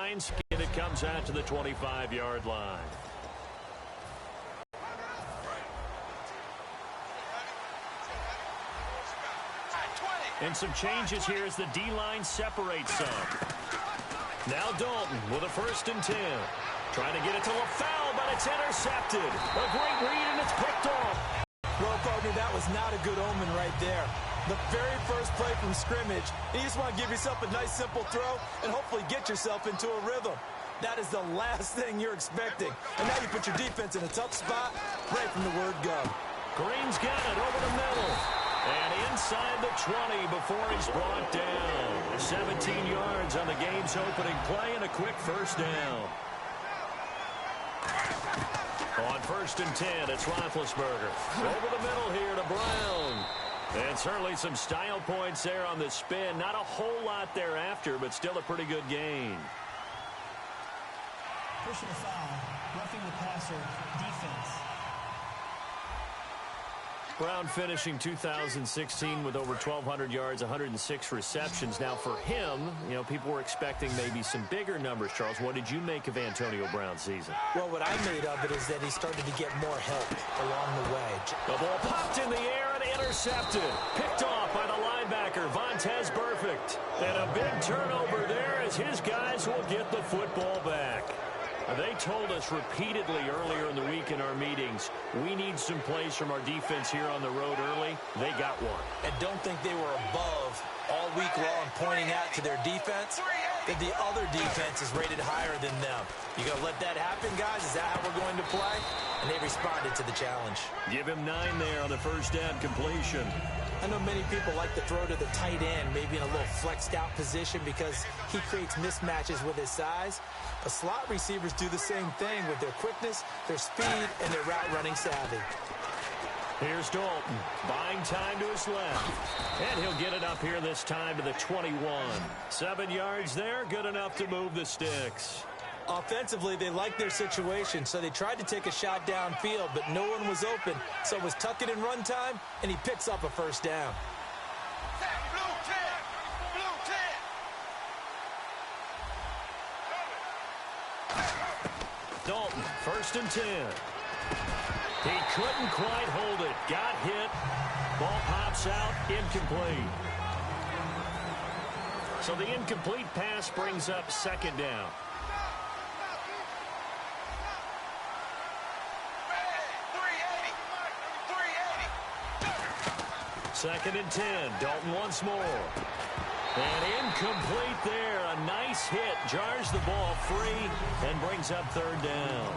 lines, and it comes out to the 25-yard line. And some changes here as the D-line separates some. Now Dalton with a 1st and 10. Trying to get it to LaFell, but it's intercepted. A great read, and it's picked off. Well, partner, that was not a good omen right there. The very first play from scrimmage, you just want to give yourself a nice, simple throw and hopefully get yourself into a rhythm. That is the last thing you're expecting. And now you put your defense in a tough spot right from the word go. Green's got it over the middle. And inside the 20 before he's brought down. 17 yards on the game's opening play and a quick 1st down. On 1st and 10, it's Roethlisberger. Over the middle here to Brown. And certainly some style points there on the spin. Not a whole lot thereafter, but still a pretty good gain. Personal foul, roughing the passer, defense. Brown finishing 2016 with over 1,200 yards, 106 receptions. Now for him, people were expecting maybe some bigger numbers, Charles. What did you make of Antonio Brown's season? Well, what I made of it is that he started to get more help along the way. The ball popped in the air and intercepted. Picked off by the linebacker, Vontaze Burfict. And a big turnover there as his guys will get the football back. They told us repeatedly earlier in the week in our meetings, we need some plays from our defense here on the road early. They got one. And don't think they were above all week long pointing out to their defense that the other defense is rated higher than them. You going to let that happen, guys? Is that how we're going to play? And they responded to the challenge. Give him 9 there on the 1st down completion. I know many people like to throw to the tight end, maybe in a little flexed out position because he creates mismatches with his size. But slot receivers do the same thing with their quickness, their speed, and their route running savvy. Here's Dalton, buying time to his left. And he'll get it up here this time to the 21. 7 yards there, good enough to move the sticks. Offensively, they liked their situation, so they tried to take a shot downfield, but no one was open. So it was tuck it in run time, and he picks up a 1st down. Dalton, 1st and 10. He couldn't quite hold it. Got hit. Ball pops out, incomplete. So the incomplete pass brings up 2nd down. Second and 10. Dalton once more. And incomplete there. A nice hit. Jars the ball free and brings up 3rd down.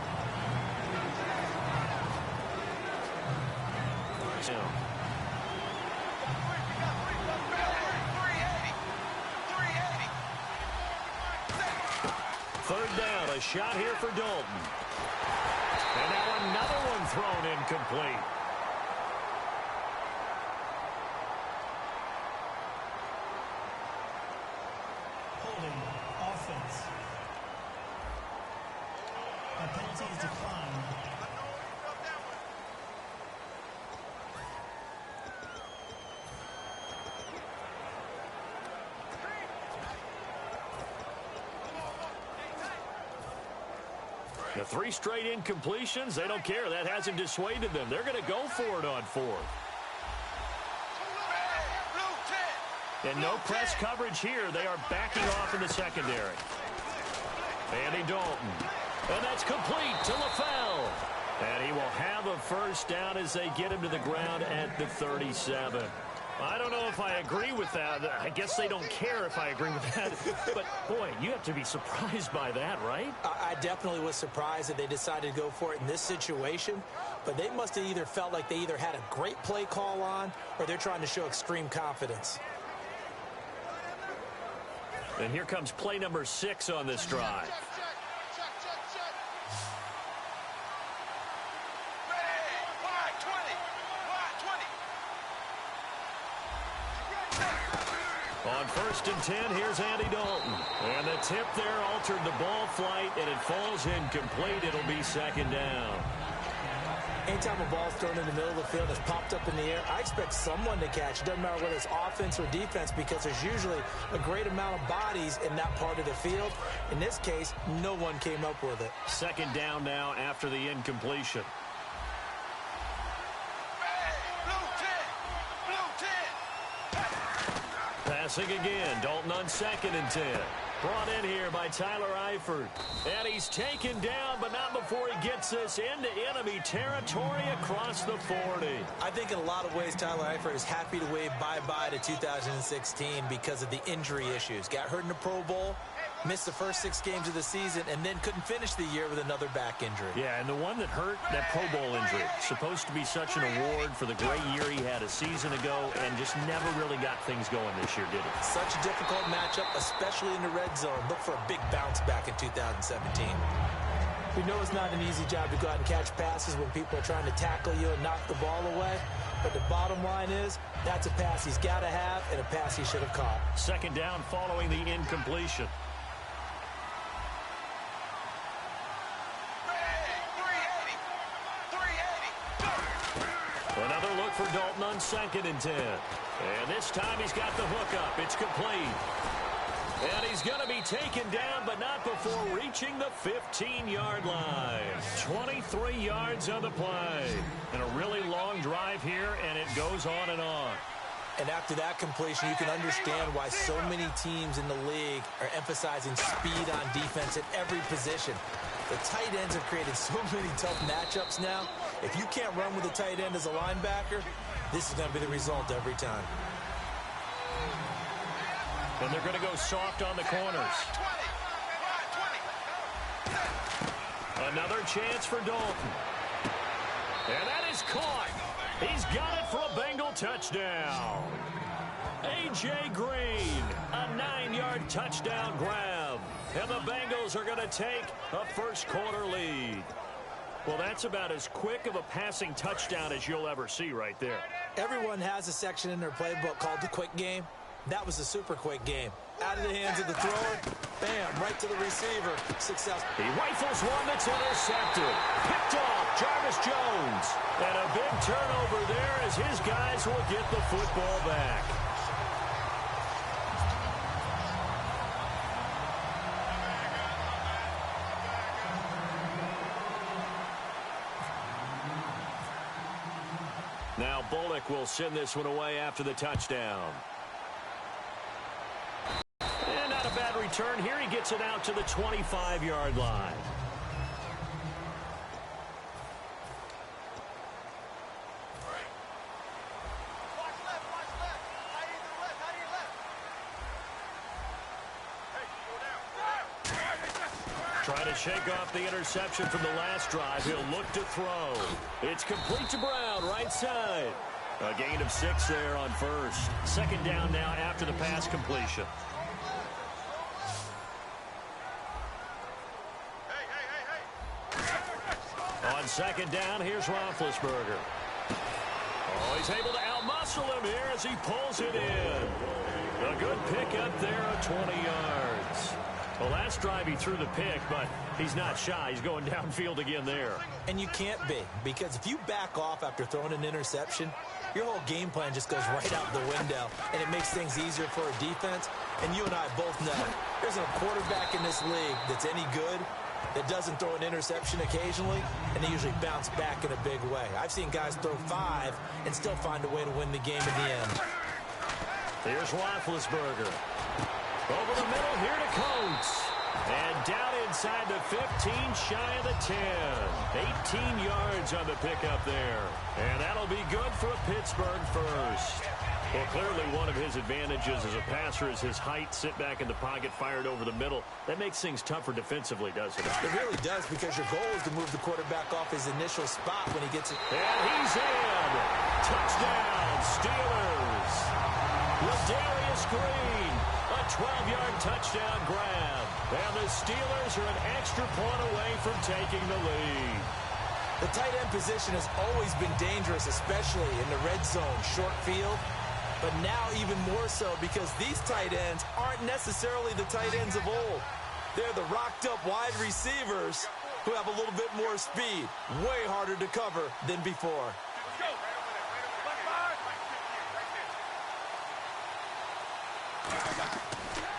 Third down. A shot here for Dalton. And now another one thrown incomplete. Offense. A penalty is declined. The 3 straight incompletions, they don't care. That hasn't dissuaded them. They're going to go for it on 4th. And no press coverage here. They are backing off in the secondary. Andy Dalton. And that's complete to LaFell. And he will have a 1st down as they get him to the ground at the 37. I don't know if I agree with that. I guess they don't care if I agree with that. But, boy, you have to be surprised by that, right? I definitely was surprised that they decided to go for it in this situation. But they must have either felt like they either had a great play call on or they're trying to show extreme confidence. And here comes play number 6 on this drive. On 1st and 10, here's Andy Dalton. And the tip there altered the ball flight, and it falls incomplete. It'll be 2nd down. Anytime a ball's thrown in the middle of the field that's popped up in the air, I expect someone to catch. It doesn't matter whether it's offense or defense because there's usually a great amount of bodies in that part of the field. In this case, no one came up with it. Second down now after the incompletion. Passing again. Dalton on 2nd and 10. Brought in here by Tyler Eifert. And he's taken down, but not before he gets us into enemy territory across the 40. I think in a lot of ways, Tyler Eifert is happy to wave bye-bye to 2016 because of the injury issues. Got hurt in the Pro Bowl, missed the first 6 games of the season, and then couldn't finish the year with another back injury. Yeah, and the one that hurt, that Pro Bowl injury, supposed to be such an award for the great year he had a season ago and just never really got things going this year, did he? Such a difficult matchup, especially in the red zone. Look for a big bounce back in 2017. We know it's not an easy job to go out and catch passes when people are trying to tackle you and knock the ball away. But the bottom line is, that's a pass he's got to have and a pass he should have caught. Second down following the incompletion. Another look for Dalton on 2nd and 10. And this time he's got the hook up. It's complete. And he's going to be taken down, but not before reaching the 15-yard line. 23 yards on the play. And a really long drive here, and it goes on and on. And after that completion, you can understand why so many teams in the league are emphasizing speed on defense at every position. The tight ends have created so many tough matchups now. If you can't run with a tight end as a linebacker, this is going to be the result every time. And they're going to go soft on the corners. Another chance for Dalton. And that is caught. He's got it for a Bengal touchdown. A.J. Green, a 9-yard touchdown grab. And the Bengals are going to take a first-quarter lead. Well, that's about as quick of a passing touchdown as you'll ever see right there. Everyone has a section in their playbook called the quick game. That was a super quick game. Out of the hands of the thrower, bam, right to the receiver. Success. He rifles one that's intercepted. Picked off Jarvis Jones. And a big turnover there as his guys will get the football back. Now Bullock will send this one away after the touchdown. And not a bad return here. He gets it out to the 25-yard line. Trying to shake off the interception from the last drive. He'll look to throw. It's complete to Brown, right side. A gain of 6 there on first. Second down now after the pass completion. On second down, here's Roethlisberger. Oh, he's able to outmuscle him here as he pulls it in. A good pickup there of 20 yards. Well, last drive he threw the pick, but he's not shy. He's going downfield again there. And you can't be, because if you back off after throwing an interception, your whole game plan just goes right out the window, and it makes things easier for a defense. And you and I both know there's a quarterback in this league that's any good that doesn't throw an interception occasionally, and they usually bounce back in a big way. I've seen guys throw 5 and still find a way to win the game in the end. Here's Roethlisberger. Over the middle here to Coates. And down inside the 15, shy of the 10. 18 yards on the pickup there. And that'll be good for a Pittsburgh first. Well, clearly one of his advantages as a passer is his height. Sit back in the pocket, fired over the middle. That makes things tougher defensively, doesn't it? It really does, because your goal is to move the quarterback off his initial spot when he gets it. And he's in. Touchdown, Steelers. Ladarius Green. A 12-yard touchdown grab. And the Steelers are an extra point away from taking the lead. The tight end position has always been dangerous, especially in the red zone, short field. But now even more so, because these tight ends aren't necessarily the tight ends of old. They're the rocked-up wide receivers who have a little bit more speed. Way harder to cover than before.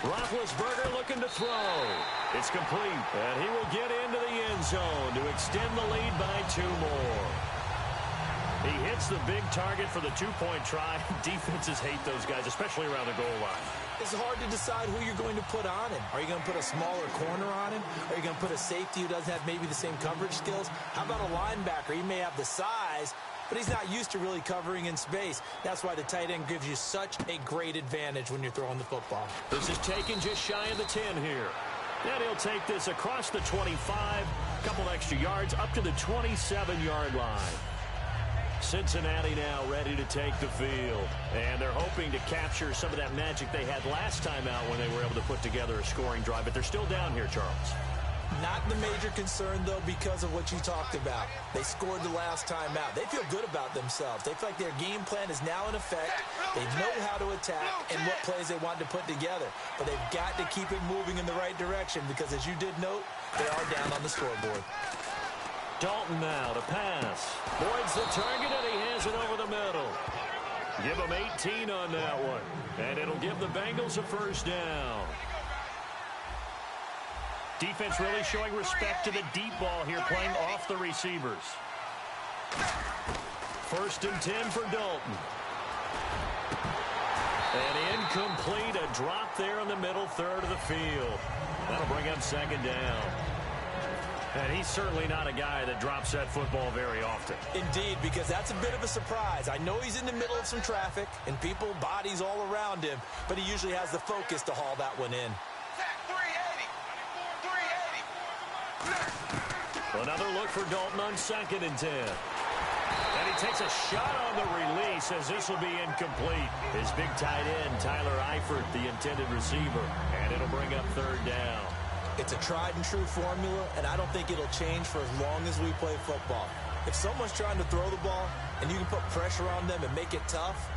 Roethlisberger looking to throw. It's complete, and he will get into the end zone to extend the lead by 2 more. He hits the big target for the two-point try. Defenses hate those guys, especially around the goal line. It's hard to decide who you're going to put on him. Are you going to put a smaller corner on him? Are you going to put a safety who doesn't have maybe the same coverage skills? How about a linebacker? He may have the size, but he's not used to really covering in space. That's why the tight end gives you such a great advantage when you're throwing the football. This is taken just shy of the 10 here. And he'll take this across the 25, a couple extra yards, up to the 27-yard line. Cincinnati now ready to take the field. And they're hoping to capture some of that magic they had last time out when they were able to put together a scoring drive. But they're still down here, Charles. Not the major concern, though, because of what you talked about. They scored the last time out. They feel good about themselves. They feel like their game plan is now in effect. They know how to attack and what plays they want to put together. But they've got to keep it moving in the right direction because, as you did note, they are down on the scoreboard. Dalton now to pass. Boyd's the target, and he has it over the middle. Give him 18 on that one. And it'll give the Bengals a first down. Defense really showing respect to the deep ball here, playing off the receivers. 1st and 10 for Dalton. And incomplete, a drop there in the middle third of the field. That'll bring up 2nd down. And he's certainly not a guy that drops that football very often. Indeed, because that's a bit of a surprise. I know he's in the middle of some traffic and people, bodies all around him, but he usually has the focus to haul that one in. Another look for Dalton on 2nd and 10. And he takes a shot on the release as this will be incomplete. His big tight end, Tyler Eifert, the intended receiver. And it'll bring up 3rd down. It's a tried-and-true formula, and I don't think it'll change for as long as we play football. If someone's trying to throw the ball and you can put pressure on them and make it tough,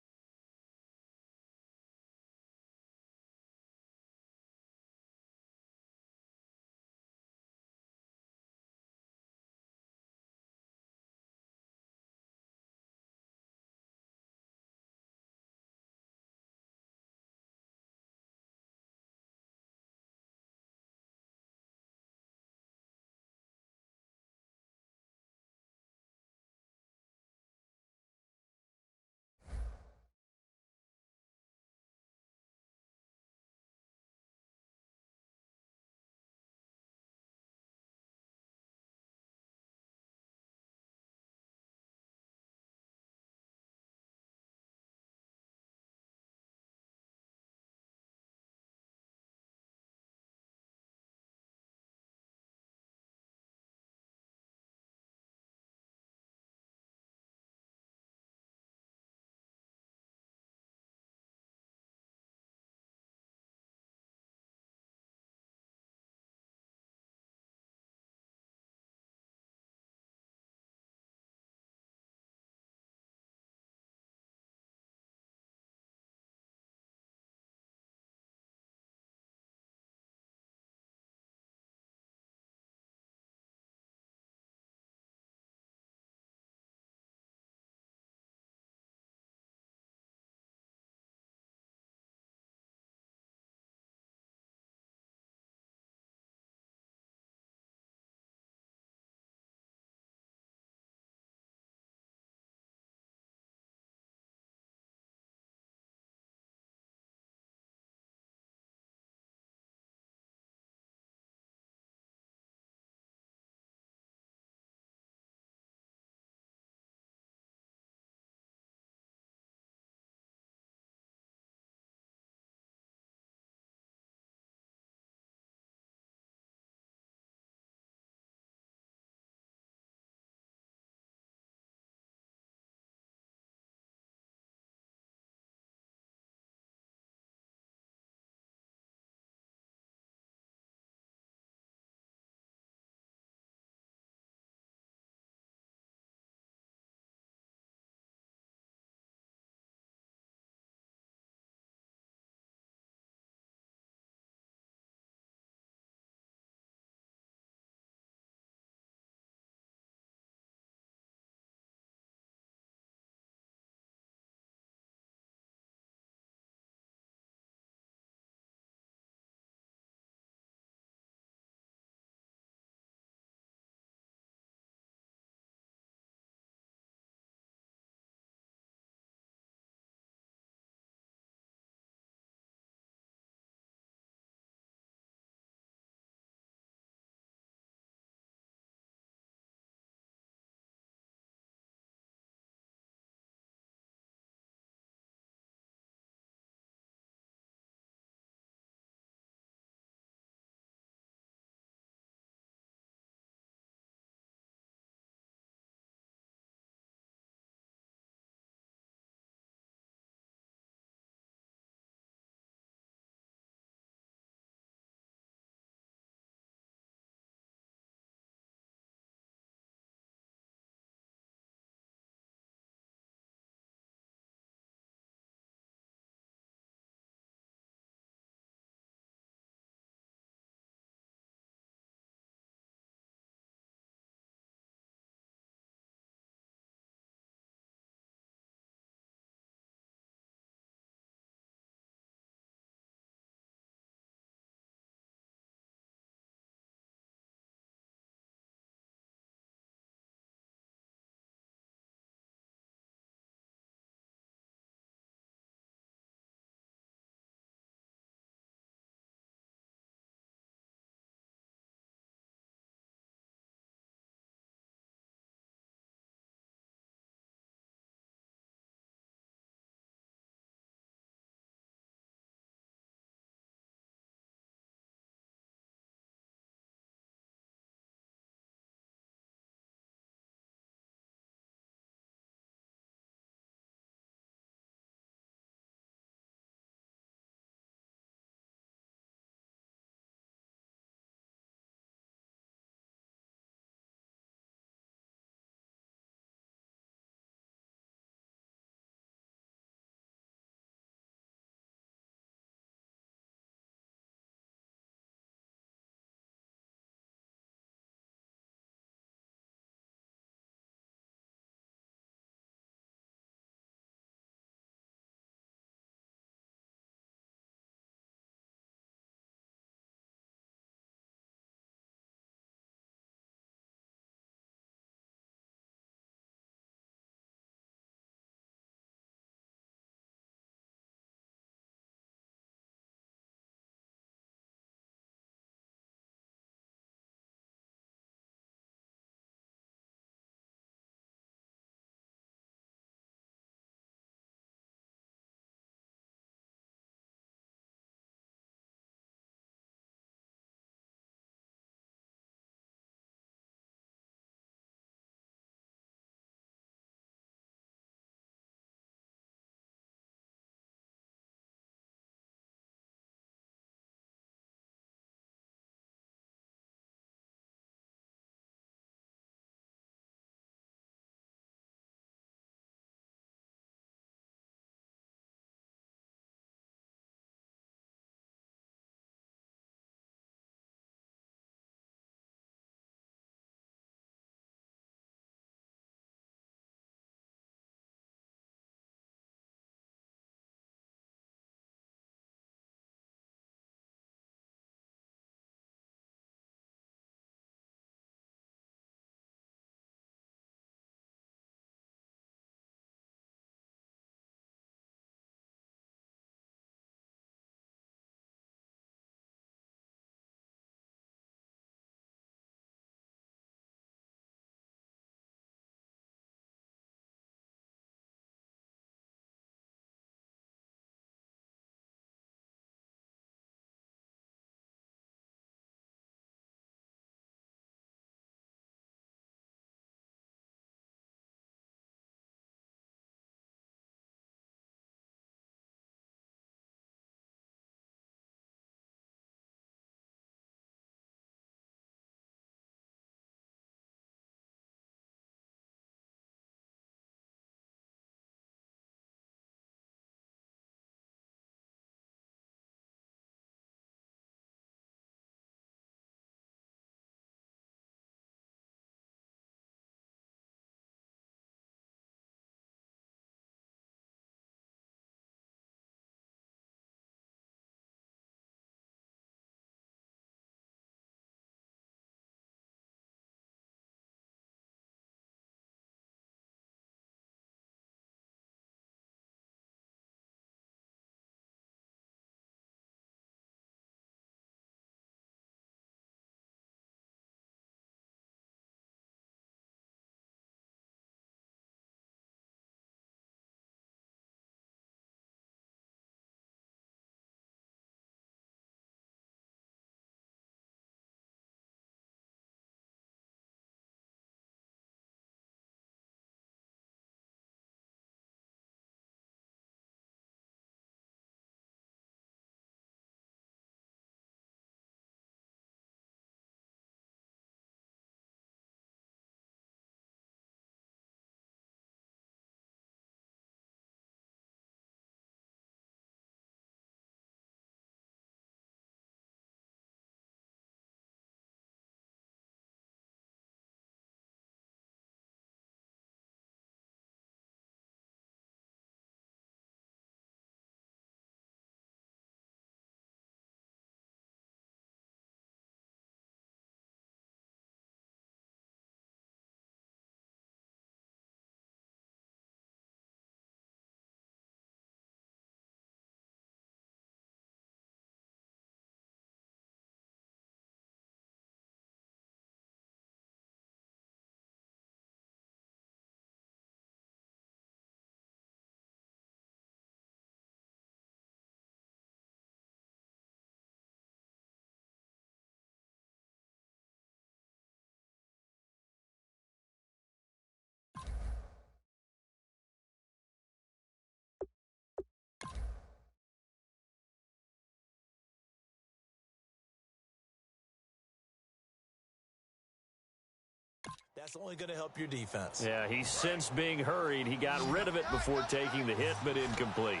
That's only going to help your defense. Yeah, he sensed being hurried. He got rid of it before taking the hit, but incomplete.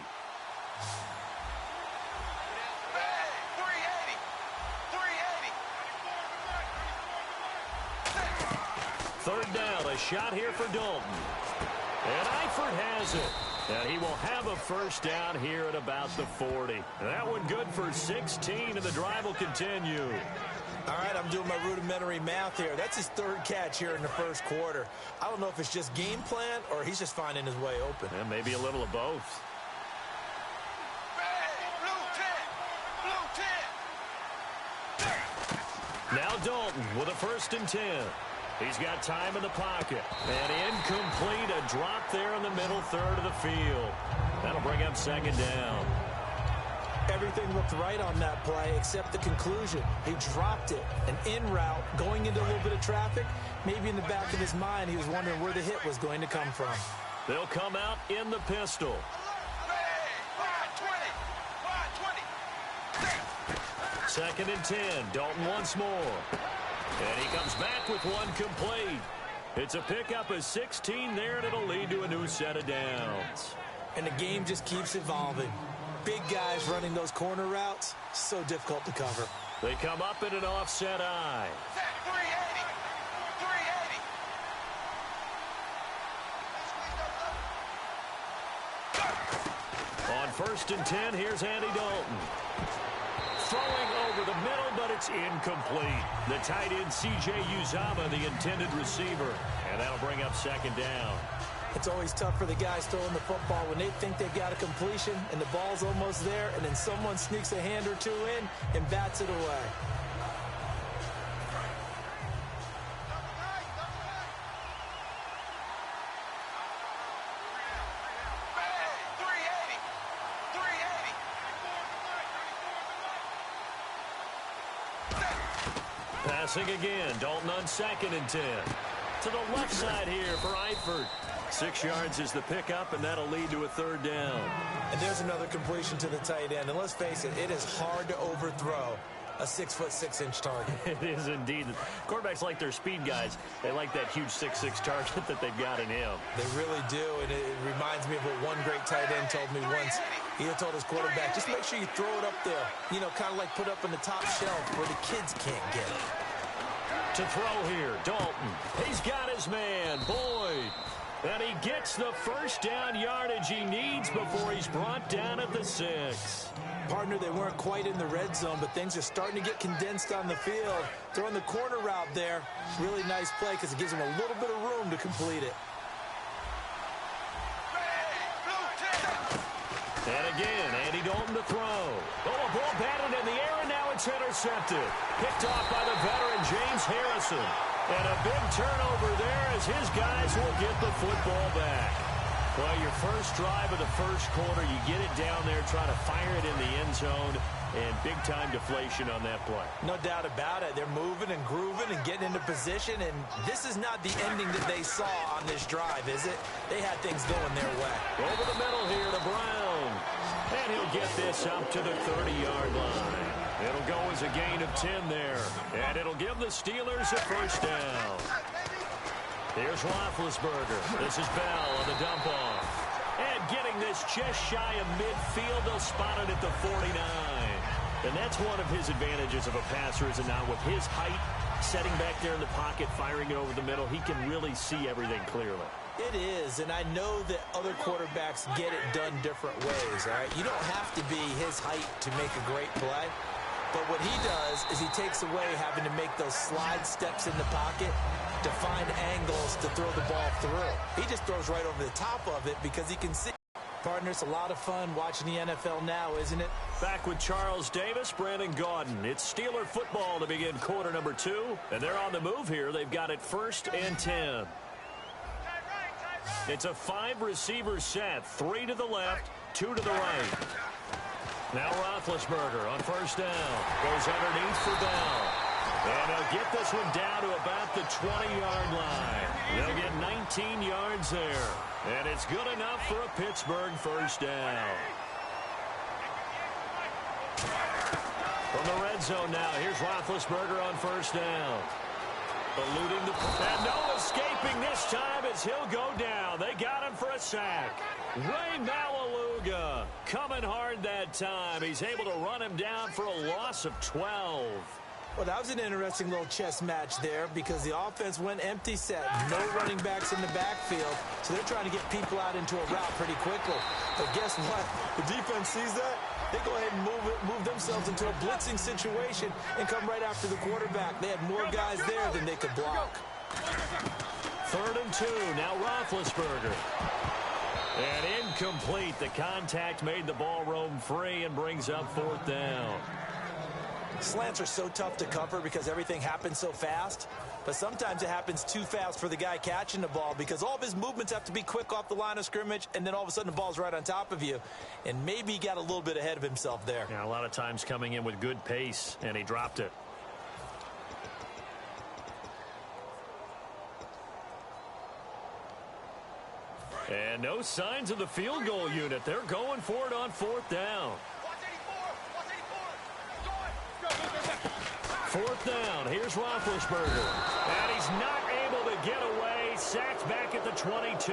Third down, a shot here for Dalton. And Eifert has it. And he will have a first down here at about the 40. That one good for 16, and the drive will continue. All right, I'm doing my rudimentary math here. That's his third catch here in the first quarter. I don't know if it's just game plan or he's just finding his way open. And maybe a little of both. Now Dalton with a 1st and 10. He's got time in the pocket. And incomplete, a drop there in the middle third of the field. That'll bring up 2nd down. Everything looked right on that play except the conclusion. He dropped it. An in route, going into a little bit of traffic. Maybe in the back of his mind, he was wondering where the hit was going to come from. They'll come out in the pistol. 2nd and 10. Dalton once more. And he comes back with one complete. It's a pickup of 16 there, and it'll lead to a new set of downs. And the game just keeps evolving. Big guys running those corner routes, so difficult to cover. They come up in an offset eye. 380. On 1st and 10, here's Andy Dalton. Throwing over the middle, but it's incomplete. The tight end, C.J. Uzama, the intended receiver. And that'll bring up 2nd down. It's always tough for the guys throwing the football when they think they've got a completion and the ball's almost there, and then someone sneaks a hand or two in and bats it away. Passing again. Dalton on 2nd and 10. To the left side here for Eifert. 6 yards is the pickup, and that'll lead to a 3rd down. And there's another completion to the tight end. And let's face it, it is hard to overthrow a 6'6" target. It is indeed. Quarterbacks like their speed guys. They like that huge 6'6" target that they've got in him. They really do, and it reminds me of what one great tight end told me once. He had told his quarterback, just make sure you throw it up there. You know, kind of like put up on the top shelf where the kids can't get it. To throw here, Dalton. He's got his man, Boyd. And he gets the first down yardage he needs before he's brought down at the 6. Partner, they weren't quite in the red zone, but things are starting to get condensed on the field. Throwing the corner route there. Really nice play because it gives him a little bit of room to complete it. And again, Andy Dalton to throw. Oh, a ball batted in the air, and now it's intercepted. Picked off by the veteran James Harrison. And a big turnover there as his guys will get the football back. Well, your first drive of the first quarter, you get it down there, try to fire it in the end zone, and big-time deflation on that play. No doubt about it. They're moving and grooving and getting into position, and this is not the ending that they saw on this drive, is it? They had things going their way. Over the middle here to Brown. And he'll get this up to the 30-yard line. It'll go as a gain of 10 there. And it'll give the Steelers a first down. Here's Roethlisberger. This is Bell on the dump-off. And getting this just shy of midfield, they'll spot it at the 49. And that's one of his advantages of a passer, is it not? With his height, setting back there in the pocket, firing it over the middle, he can really see everything clearly. It is, and I know that other quarterbacks get it done different ways, all right? You don't have to be his height to make a great play. But what he does is he takes away having to make those slide steps in the pocket to find angles to throw the ball through. He just throws right over the top of it because he can see. Partner, it's a lot of fun watching the NFL now, isn't it? Back with Charles Davis, Brandon Gaudin. It's Steeler football to begin quarter number 2. And they're on the move here. They've got it 1st and 10. It's a 5-receiver set. 3 to the left, 2 to the right. Now Roethlisberger on first down. Goes underneath for Bell. And they'll get this one down to about the 20-yard line. They'll get 19 yards there. And it's good enough for a Pittsburgh first down. From the red zone now, here's Roethlisberger on first down. Eluding the... And no escaping this time as he'll go down. They got him for a sack. Ray Malaluga coming hard that time. He's able to run him down for a loss of 12. Well, that was an interesting little chess match there because the offense went empty set. No running backs in the backfield, so they're trying to get people out into a route pretty quickly. But guess what? The defense sees that. They go ahead and move themselves into a blitzing situation and come right after the quarterback. They had more guys there than they could block. 3rd and 2. Now Roethlisberger. And incomplete. The contact made the ball roam free and brings up 4th down. Slants are so tough to cover because everything happens so fast. But sometimes it happens too fast for the guy catching the ball because all of his movements have to be quick off the line of scrimmage, and then all of a sudden the ball's right on top of you. And maybe he got a little bit ahead of himself there. Yeah, a lot of times coming in with good pace, and he dropped it. And no signs of the field goal unit. They're going for it on 4th down. 4th down. Here's Roethlisberger. And he's not able to get away. Sacked back at the 22.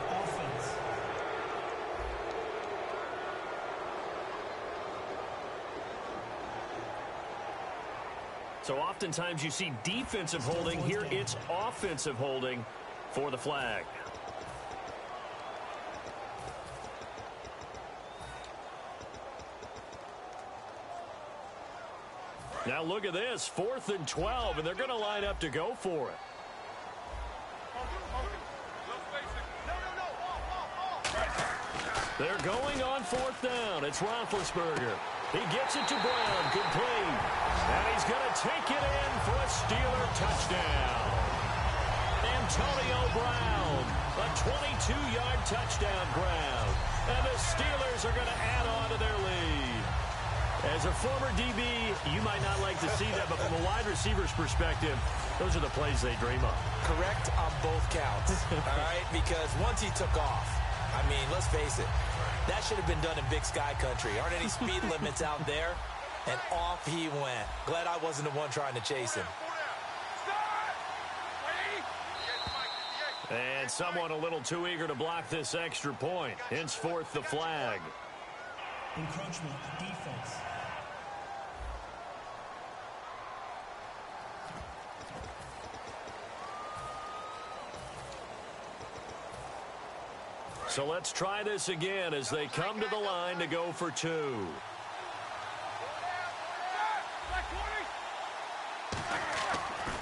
Offense. So oftentimes you see defensive holding. Here it's offensive holding for the flag. Now look at this, 4th and 12, and they're going to line up to go for it. They're going on 4th down. It's Roethlisberger. He gets it to Brown, complete. And he's going to take it in for a Steeler touchdown. Antonio Brown, a 22-yard touchdown grab. And the Steelers are going to add on to their lead. As a former DB, you might not like to see that, but from a wide receiver's perspective, those are the plays they dream of. Correct on both counts, all right? Because once he took off, I mean, let's face it, that should have been done in Big Sky Country. Aren't any speed limits out there? And off he went. Glad I wasn't the one trying to chase him. And someone a little too eager to block this extra point. Henceforth, the flag. Encroachment, defense. So let's try this again as they come to the line to go for 2.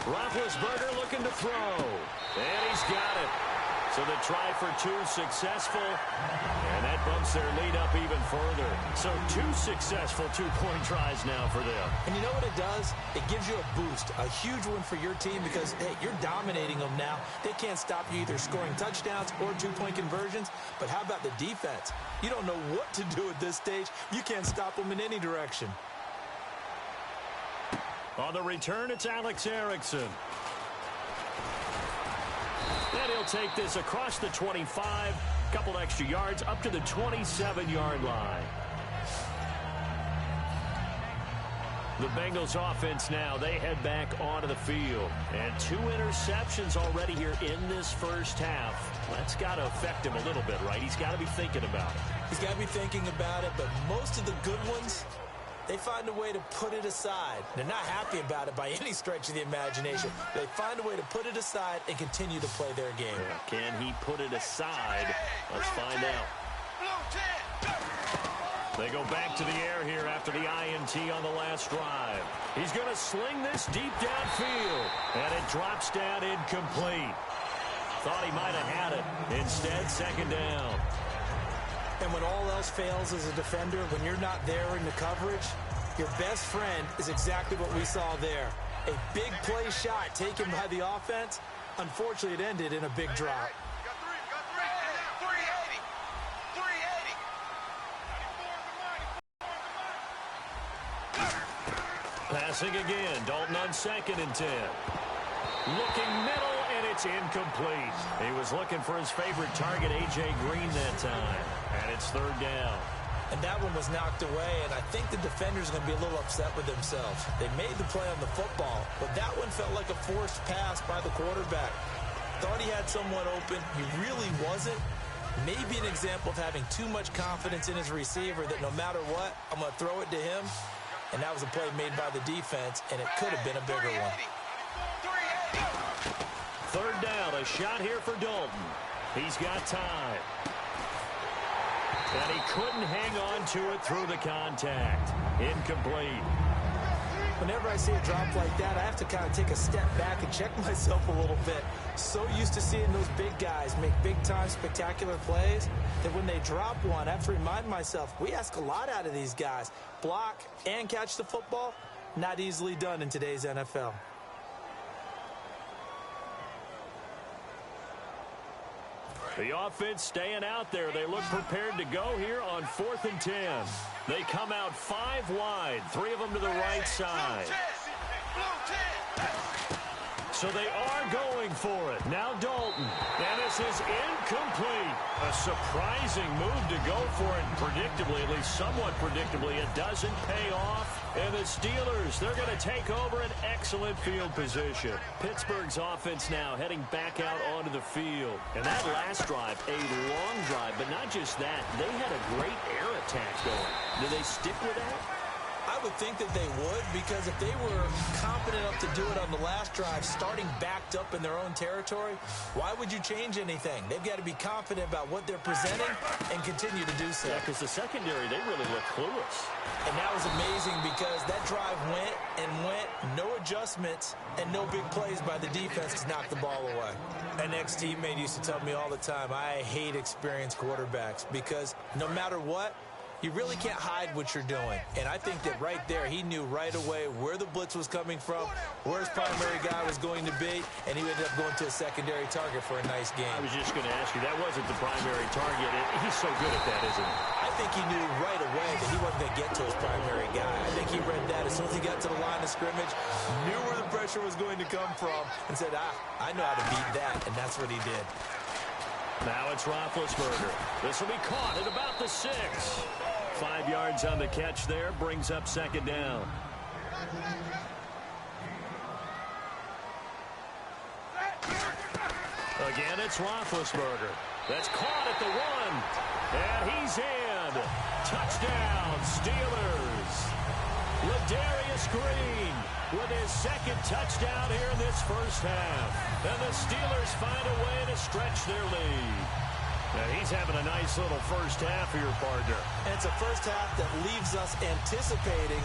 Roethlisberger looking to throw. And he's got it. So the try for 2 successful. And that bumps their lead up even further. So 2 successful two-point tries now for them. And you know what it does? It gives you a boost, a huge one for your team because, hey, you're dominating them now. They can't stop you either scoring touchdowns or two-point conversions. But how about the defense? You don't know what to do at this stage. You can't stop them in any direction. On the return, it's Alex Erickson. And he'll take this across the 25, couple extra yards up to the 27-yard line. The Bengals offense now, they head back onto the field. And 2 interceptions already here in this first half. That's got to affect him a little bit, right? He's got to be thinking about it. He's got to be thinking about it, but most of the good ones, they find a way to put it aside. They're not happy about it by any stretch of the imagination. They find a way to put it aside and continue to play their game. Yeah, can he put it aside? Let's find out. They go back to the air here after the INT on the last drive. He's going to sling this deep downfield, and it drops down incomplete. Thought he might have had it. Instead, 2nd down. And when all else fails as a defender, when you're not there in the coverage, your best friend is exactly what we saw there. A big play shot taken by the offense. Unfortunately, it ended in a big drop. Passing again. Dalton on 2nd and 10. Looking middle, and it's incomplete. He was looking for his favorite target, A.J. Green, that time. And it's 3rd down. And that one was knocked away, and I think the defender's going to be a little upset with themselves. They made the play on the football, but that one felt like a forced pass by the quarterback. Thought he had someone open. He really wasn't. Maybe an example of having too much confidence in his receiver that no matter what, I'm going to throw it to him. And that was a play made by the defense, and it could have been a bigger one. Third down, a shot here for Dalton. He's got time. And he couldn't hang on to it through the contact. Incomplete. Whenever I see a drop like that, I have to kind of take a step back and check myself a little bit. So used to seeing those big guys make big-time spectacular plays that when they drop one, I have to remind myself, we ask a lot out of these guys. Block and catch the football, not easily done in today's NFL. The offense staying out there. They look prepared to go here on 4th and 10. They come out 5 wide, 3 of them to the right side. So they are going for it. Now Dalton. And this is incomplete. A surprising move to go for it. Predictably, at least somewhat predictably, it doesn't pay off. And the Steelers, they're going to take over an excellent field position. Pittsburgh's offense now heading back out onto the field. And that last drive, a long drive, but not just that. They had a great air attack going. Do they stick with that? I would think that they would, because if they were confident enough to do it on the last drive, starting backed up in their own territory, why would you change anything? They've got to be confident about what they're presenting and continue to do so. Yeah, because the secondary, they really look clueless. And that was amazing because that drive went and went, no adjustments, and no big plays by the defense to knock the ball away. An ex-teammate used to tell me all the time, I hate experienced quarterbacks because no matter what, you really can't hide what you're doing. And I think that right there, he knew right away where the blitz was coming from, where his primary guy was going to be, and he ended up going to a secondary target for a nice game. I was just going to ask you, that wasn't the primary target. He's so good at that, isn't he? I think he knew right away that he wasn't going to get to his primary guy. I think he read that as soon as he got to the line of scrimmage, knew where the pressure was going to come from, and said, I know how to beat that, and that's what he did. Now it's Roethlisberger. This will be caught at about the 6. 5 yards on the catch there, brings up 2nd down. Again, it's Roethlisberger. That's caught at the 1. And he's in. Touchdown, Steelers. Ladarius Green with his 2nd touchdown here in this first half. And the Steelers find a way to stretch their lead. Now he's having a nice little first half here, partner. And it's a first half that leaves us anticipating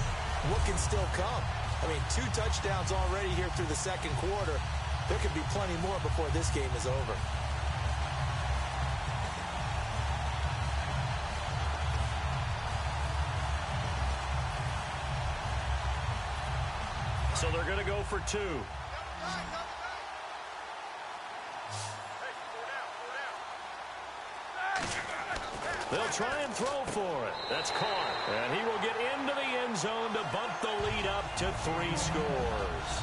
what can still come. I mean, 2 touchdowns already here through the second quarter. There could be plenty more before this game is over. So they're going to go for 2. They'll try and throw for it. That's caught. And he will get into the end zone to bump the lead up to 3 scores.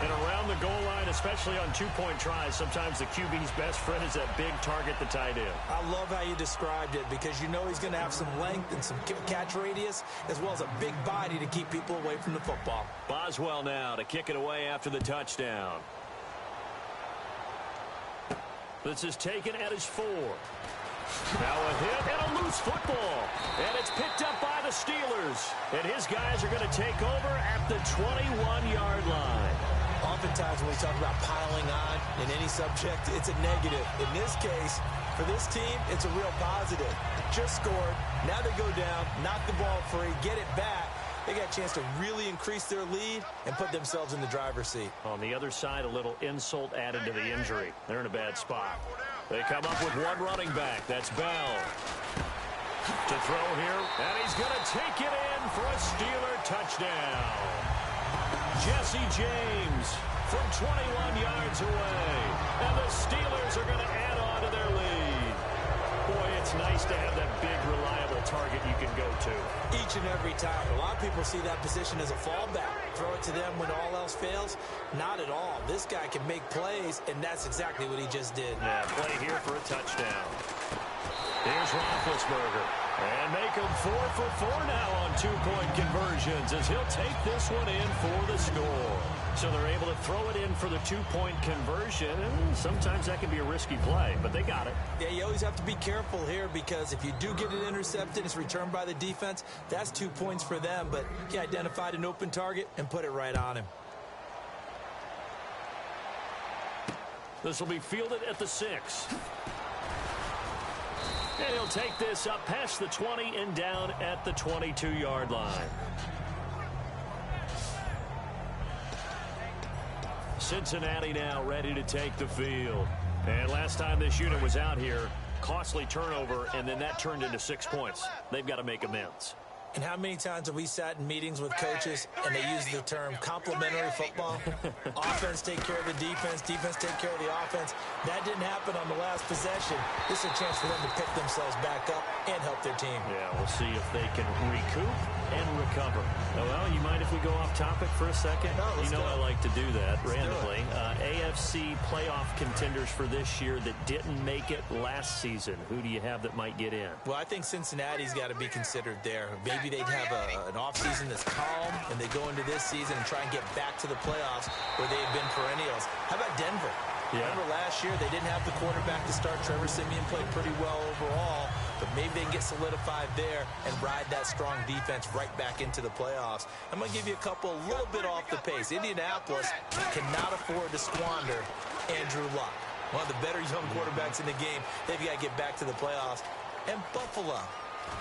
And around the goal line, especially on 2-point tries, sometimes the QB's best friend is that big target, the tight end. I love how you described it because you know he's going to have some length and some catch radius as well as a big body to keep people away from the football. Boswell now to kick it away after the touchdown. This is taken at his 4. Now a hit and a loose football. And it's picked up by the Steelers. And his guys are going to take over at the 21-yard line. Oftentimes when we talk about piling on in any subject, it's a negative. In this case, for this team, it's a real positive. Just scored. Now they go down, knock the ball free, get it back. They got a chance to really increase their lead and put themselves in the driver's seat. On the other side, a little insult added to the injury. They're in a bad spot. They come up with 1 running back. That's Bell. To throw here, and he's going to take it in for a Steeler touchdown. Jesse James from 21 yards away. And the Steelers are going to add on to their lead. Boy, it's nice to have that big, reliable target you can go to. Each and every time. A lot of people see that position as a fallback. Throw it to them when all else fails. Not at all. This guy can make plays, and that's exactly what he just did. Yeah, play here for a touchdown. Here's Roethlisberger. And make him 4 for 4 now on two-point conversions as he'll take this one in for the score. So they're able to throw it in for the two-point conversion. And sometimes that can be a risky play, but they got it. Yeah, you always have to be careful here because if you do get it intercepted, it's returned by the defense. That's 2 points for them, but he identified an open target and put it right on him. This will be fielded at the 6. And he'll take this up past the 20 and down at the 22-yard line. Cincinnati now ready to take the field. And last time this unit was out here, costly turnover, and then that turned into 6 points. They've got to make amends. And how many times have we sat in meetings with coaches and they use the term complementary football? Offense take care of the defense, defense take care of the offense. That didn't happen on the last possession. This is a chance for them to pick themselves back up and help their team. Yeah, we'll see if they can recoup and recover. Well, you mind if we go off topic for a second? No, let's go. I like to do that randomly. AFC playoff contenders for this year that didn't make it last season. Who do you have that might get in? Well, I think Cincinnati's got to be considered there. Maybe they'd have an offseason that's calm, and they go into this season and try and get back to the playoffs where they've been perennials. How about Denver? Yeah. Remember last year they didn't have the quarterback to start. Trevor Siemian played pretty well overall, but maybe they can get solidified there and ride that strong defense right back into the playoffs. I'm going to give you a couple a little bit off the pace. Indianapolis cannot afford to squander Andrew Luck, one of the better young quarterbacks in the game. They've got to get back to the playoffs. And Buffalo,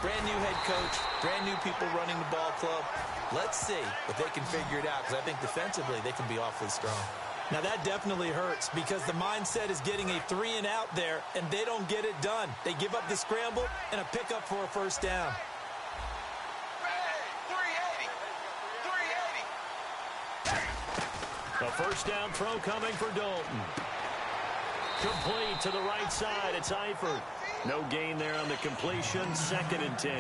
brand new head coach, brand new people running the ball club. Let's see if they can figure it out, because I think defensively they can be awfully strong. Now, that definitely hurts because the mindset is getting a 3-and-out there, and they don't get it done. They give up the scramble and a pickup for a first down. A first down throw coming for Dalton. Complete to the right side. It's Eifert. No gain there on the completion. 2nd and 10.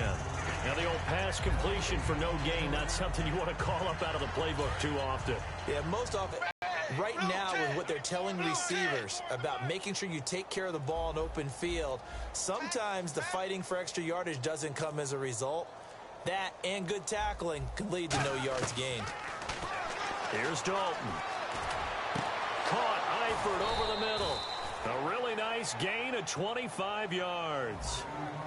Now the old pass completion for no gain, not something you want to call up out of the playbook too often. Yeah, most often. Right now, with what they're telling receivers about making sure you take care of the ball in open field, sometimes the fighting for extra yardage doesn't come as a result. That and good tackling can lead to no yards gained. Here's Dalton. Caught Eifert over the middle. A really nice gain of 25 yards.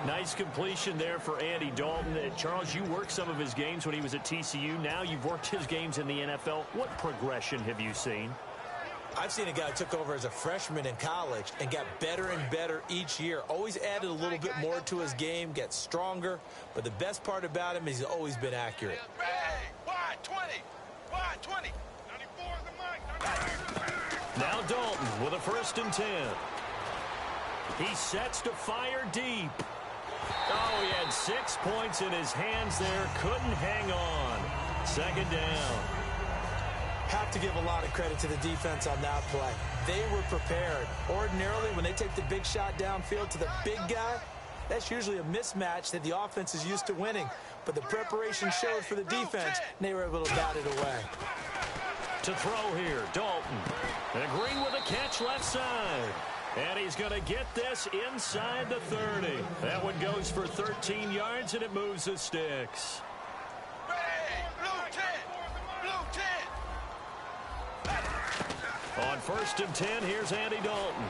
Nice completion there for Andy Dalton. Charles, you worked some of his games when he was at TCU. Now you've worked his games in the NFL. What progression have you seen? I've seen a guy who took over as a freshman in college and got better and better each year. Always added a little bit more to his game, gets stronger. But the best part about him is he's always been accurate. Wide 20. Wide 20. 94 is the mark. Now Dalton with a 1st and 10. He sets to fire deep. Oh, he had 6 points in his hands there. Couldn't hang on. 2nd down. Have to give a lot of credit to the defense on that play. They were prepared. Ordinarily, when they take the big shot downfield to the big guy, that's usually a mismatch that the offense is used to winning. But the preparation showed for the defense, and they were able to bat it away. To throw here, Dalton. And Green with a catch left side. And he's going to get this inside the 30. That one goes for 13 yards, and it moves the sticks. Blue 10. Blue 10. On 1st and 10, here's Andy Dalton.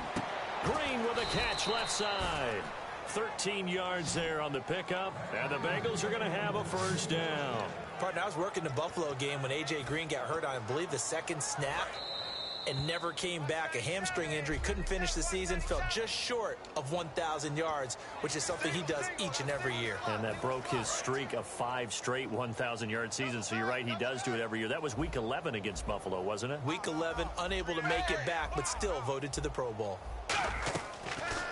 Green with a catch left side. 13 yards there on the pickup, and the Bengals are going to have a first down. Partner, I was working the Buffalo game when A.J. Green got hurt on, I believe, the 2nd snap and never came back. A hamstring injury, couldn't finish the season, fell just short of 1,000 yards, which is something he does each and every year. And that broke his streak of 5 straight 1,000-yard seasons, so you're right, he does do it every year. That was Week 11 against Buffalo, wasn't it? Week 11, unable to make it back, but still voted to the Pro Bowl.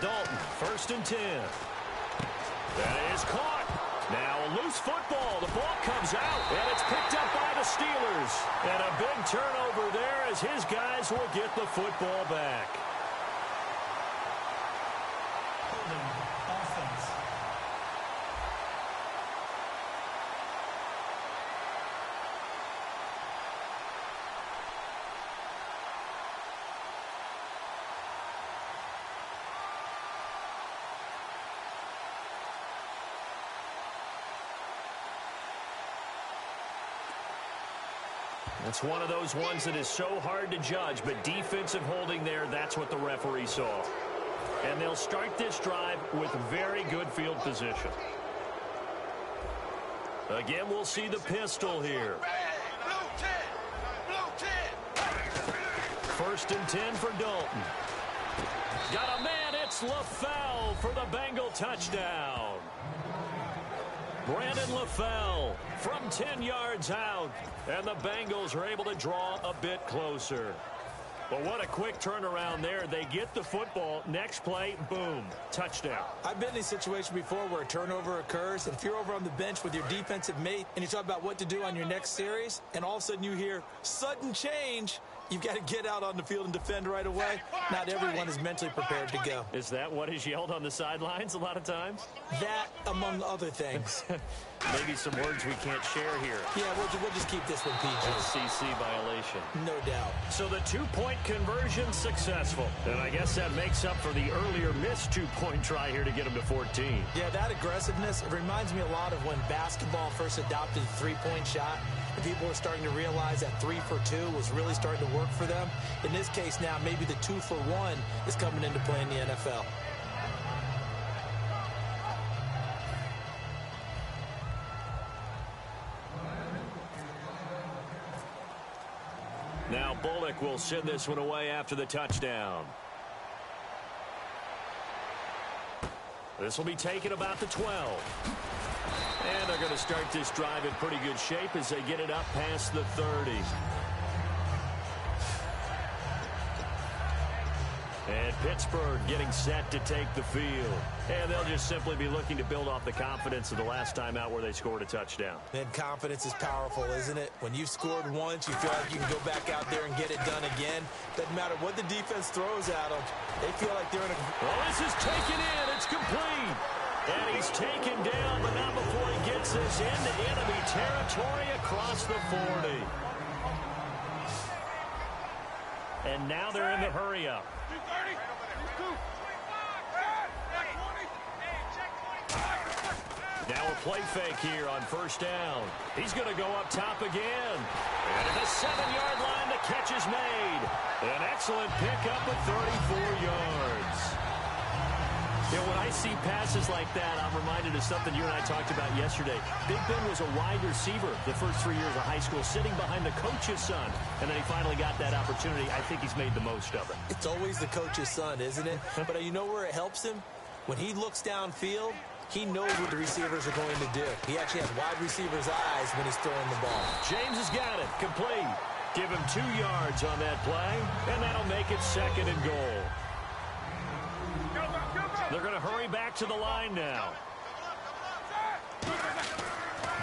Dalton, 1st and 10. That is caught. Now a loose football. The ball comes out, and it's picked up by the Steelers. And a big turnover there as his guys will get the football back. Offense. It's one of those ones that is so hard to judge, but defensive holding there, that's what the referee saw. And they'll start this drive with very good field position. Again, we'll see the pistol here. First and 10 for Dalton. Got a man, it's LaFell for the Bengal touchdown. Brandon LaFell from 10 yards out, and the Bengals are able to draw a bit closer. But what a quick turnaround there. They get the football. Next play, boom, touchdown. I've been in a situation before where a turnover occurs, and if you're over on the bench with your defensive mate and you talk about what to do on your next series, and all of a sudden you hear sudden change, you've got to get out on the field and defend right away. Not everyone is mentally prepared to go. Is that what is yelled on the sidelines a lot of times? That, among other things. Maybe some words we can't share here. Yeah, we'll just keep this one PG. SEC violation. No doubt. So the two-point conversion successful. And I guess that makes up for the earlier missed two-point try here to get them to 14. Yeah, that aggressiveness, it reminds me a lot of when basketball first adopted the three-point shot. And people were starting to realize that 3 for 2 was really starting to work for them. In this case now, maybe the 2 for 1 is coming into play in the NFL. Now Bullock will send this one away after the touchdown. This will be taken about the 12. And they're going to start this drive in pretty good shape as they get it up past the 30. And Pittsburgh getting set to take the field. And they'll just simply be looking to build off the confidence of the last time out where they scored a touchdown. And confidence is powerful, isn't it? When you've scored once, you feel like you can go back out there and get it done again. Doesn't matter what the defense throws at them. They feel like they're in a... Well, this is taken in. It's complete. And he's taken down, but not before he gets this into enemy territory across the 40. And now they're in the hurry-up. Now a play fake here on first down. He's going to go up top again. And at the 7-yard line, the catch is made. An excellent pickup of 34 yards. You know, when I see passes like that, I'm reminded of something you and I talked about yesterday. Big Ben was a wide receiver the first 3 years of high school, sitting behind the coach's son. And then he finally got that opportunity. I think he's made the most of it. It's always the coach's son, isn't it? But you know where it helps him? When he looks downfield, he knows what the receivers are going to do. He actually has wide receivers' eyes when he's throwing the ball. James has got it. Complete. Give him 2 yards on that play, and that'll make it 2nd and goal. They're going to hurry back to the line now.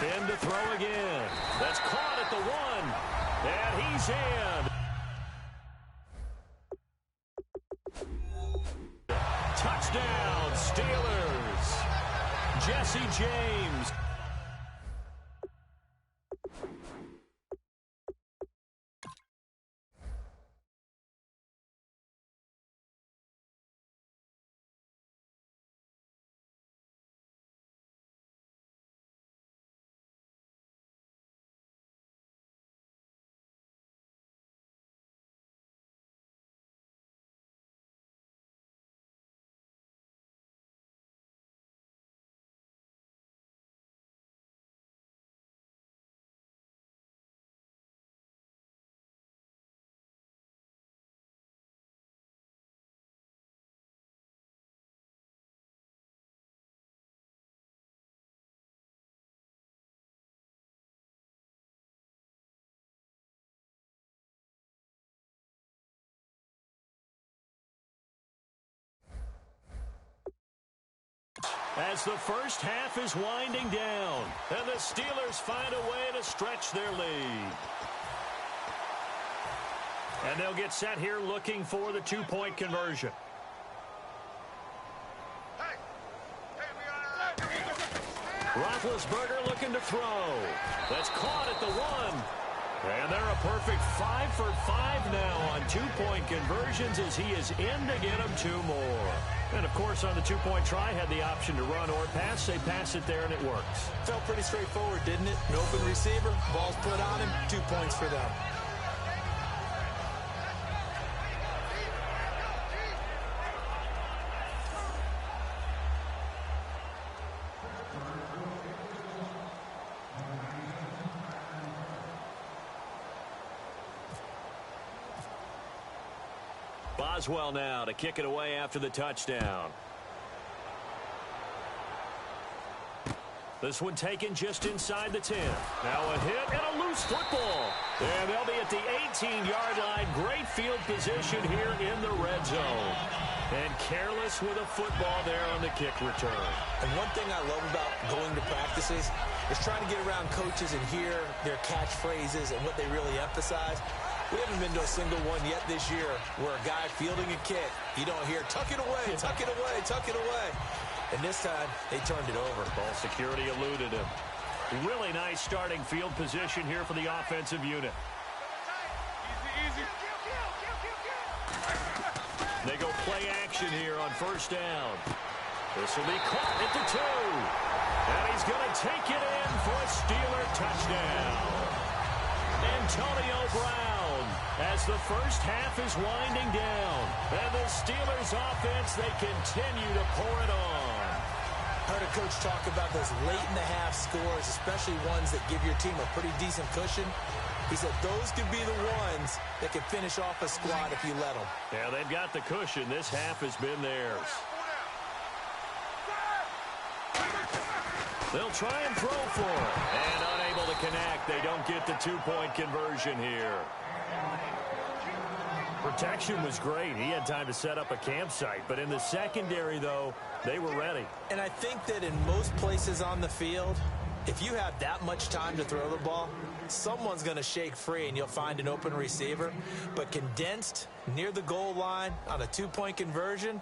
Ben to throw again. That's caught at the 1. And he's in. Touchdown, Steelers. Jesse James. As the first half is winding down, and the Steelers find a way to stretch their lead. And they'll get set here looking for the 2-point conversion. Roethlisberger looking to throw. That's caught at the 1. And they're a perfect 5 for 5 now on two-point conversions as he is in to get them 2 more. And, of course, on the two-point try, had the option to run or pass. They pass it there, and it works. Felt pretty straightforward, didn't it? An open receiver, ball's put on him, 2 points for them. Boswell now to kick it away after the touchdown. This one taken just inside the 10. Now a hit and a loose football. And they'll be at the 18-yard line. Great field position here in the red zone. And careless with a football there on the kick return. And one thing I love about going to practices is trying to get around coaches and hear their catchphrases and what they really emphasize. We haven't been to a single one yet this year where a guy fielding a kick, you don't hear, tuck it away, tuck it away, tuck it away. And this time, they turned it over. Ball security eluded him. Really nice starting field position here for the offensive unit. Easy. They go play action here on first down. This will be caught at the 2. And he's going to take it in for a Steeler touchdown. Antonio Brown, as the first half is winding down. And the Steelers offense, they continue to pour it on. Heard a coach talk about those late-in-the-half scores, especially ones that give your team a pretty decent cushion. He said those could be the ones that can finish off a squad if you let them. Yeah, they've got the cushion. This half has been theirs. They'll try and throw for it. And unable to connect. They don't get the two-point conversion here. Protection was great. He had time to set up a campsite. But in the secondary, though, they were ready. And I think that in most places on the field, if you have that much time to throw the ball, someone's going to shake free and you'll find an open receiver. But condensed near the goal line on a two-point conversion,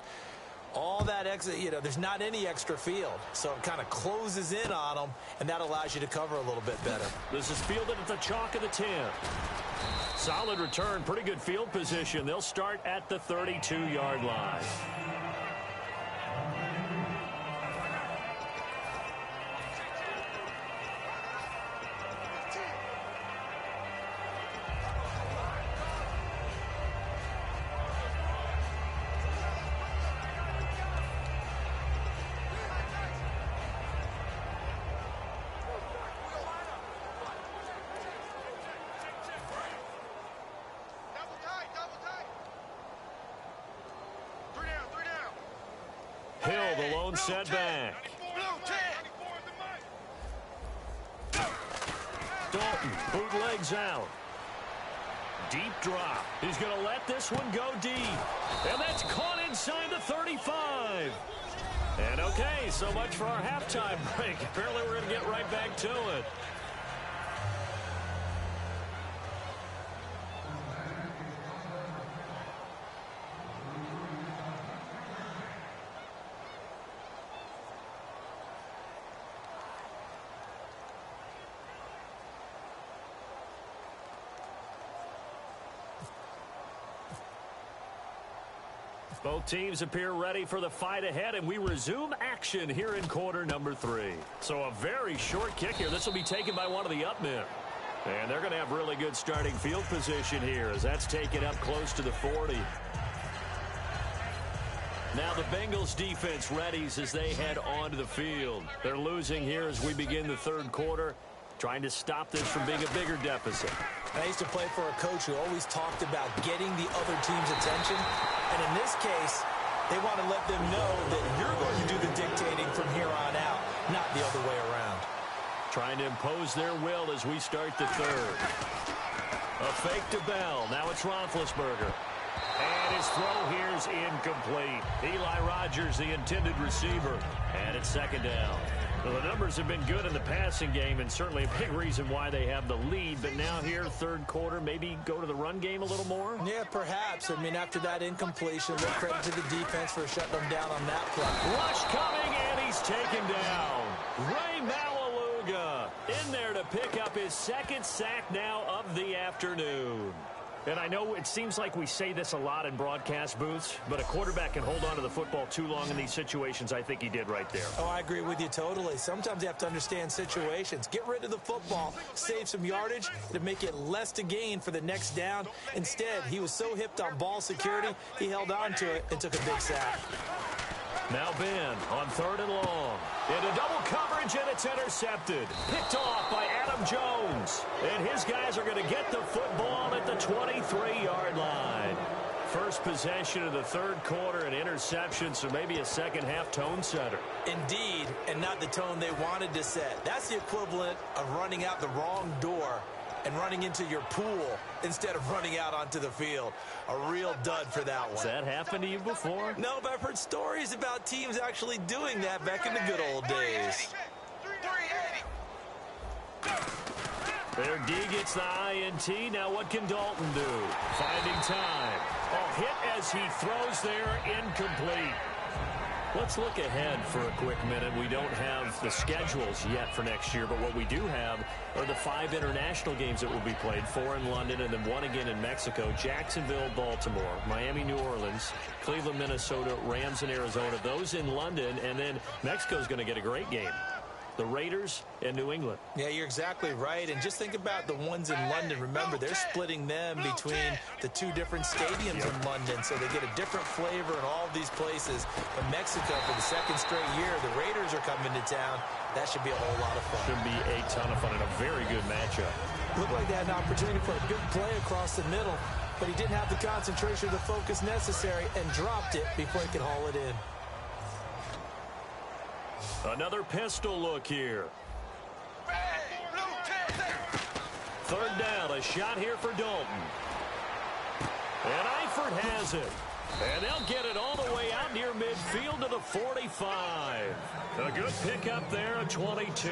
all that extra, there's not any extra field. So it kind of closes in on them, and that allows you to cover a little bit better. This is fielded at the chalk of the 10. Solid return, pretty good field position. They'll start at the 32-yard line. Hill, the lone setback. Dalton, bootlegs out. Deep drop. He's going to let this one go deep. And that's caught inside the 35. And okay, so much for our halftime break. Apparently we're going to get right back to it. Both teams appear ready for the fight ahead, and we resume action here in quarter number 3. So a very short kick here. This will be taken by one of the up men. And they're going to have really good starting field position here as that's taken up close to the 40. Now the Bengals defense readies as they head onto the field. They're losing here as we begin the third quarter, trying to stop this from being a bigger deficit. I used to play for a coach who always talked about getting the other team's attention. And in this case, they want to let them know that you're going to do the dictating from here on out, not the other way around. Trying to impose their will as we start the third. A fake to Bell. Now it's Roethlisberger. And his throw here is incomplete. Eli Rogers, the intended receiver. And it's second down. Well, the numbers have been good in the passing game, and certainly a big reason why they have the lead. But now here, third quarter, maybe go to the run game a little more? Yeah, perhaps. I mean, after that incompletion, no credit to the defense for shutting them down on that play. Rush coming, and he's taken down. Ray Mallelujah. in there to pick up his second sack now of the afternoon. And I know it seems like we say this a lot in broadcast booths, but a quarterback can hold on to the football too long in these situations. I think he did right there. Oh, I agree with you totally. Sometimes you have to understand situations. Get rid of the football, save some yardage to make it less to gain for the next down. Instead, he was so hipped on ball security, he held on to it and took a big sack. Now Ben on 3rd and long. Into double coverage, and it's intercepted. Picked off by Adam Jones. And his guys are going to get the football at the 23-yard line. First possession of the 3rd quarter, an interception, so maybe a second-half tone setter. Indeed, and not the tone they wanted to set. That's the equivalent of running out the wrong door and running into your pool instead of running out onto the field. A real dud for that one. Has that happened to you before? No, but I've heard stories about teams actually doing that back in the good old days. Their D gets the INT. Now what can Dalton do? Finding time. Oh, hit as he throws there, incomplete. Let's look ahead for a quick minute. We don't have the schedules yet for next year, but what we do have are the 5 international games that will be played, 4 in London and then 1 again in Mexico. Jacksonville, Baltimore, Miami, New Orleans, Cleveland, Minnesota, Rams, and Arizona. Those in London, and then Mexico's going to get a great game. The Raiders and New England. Yeah, you're exactly right. And just think about the ones in London. Remember, they're splitting them between the 2 different stadiums in London, so they get a different flavor in all of these places. But Mexico, for the 2nd straight year, the Raiders are coming to town. That should be a whole lot of fun. Should be a ton of fun and a very good matchup. Looked like they had an opportunity for a big play across the middle, but he didn't have the concentration or the focus necessary and dropped it before he could haul it in. Another pistol look here. 3rd down, a shot here for Dalton. And Eifert has it. And they'll get it all the way out near midfield to the 45. A good pickup there at 22.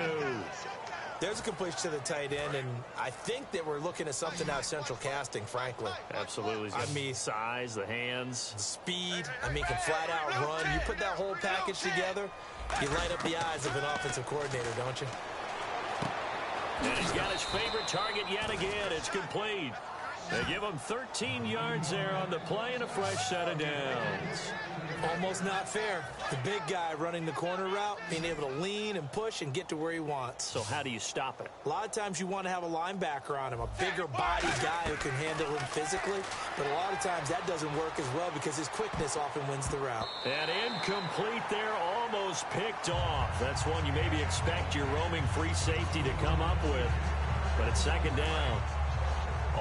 There's a completion to the tight end, and I think that we're looking at something out of Central Casting, frankly. Absolutely. I mean, size, the hands. Speed, can flat out run. You put that whole package together, you light up the eyes of an offensive coordinator, don't you? And he's got his favorite target yet again. It's complete. They give him 13 yards there on the play and a fresh set of downs. Almost not fair. The big guy running the corner route, being able to lean and push and get to where he wants. So how do you stop it? A lot of times you want to have a linebacker on him, a bigger body guy who can handle him physically. But a lot of times that doesn't work as well because his quickness often wins the route. And incomplete there, almost picked off. That's one you maybe expect your roaming free safety to come up with. But it's 2nd down.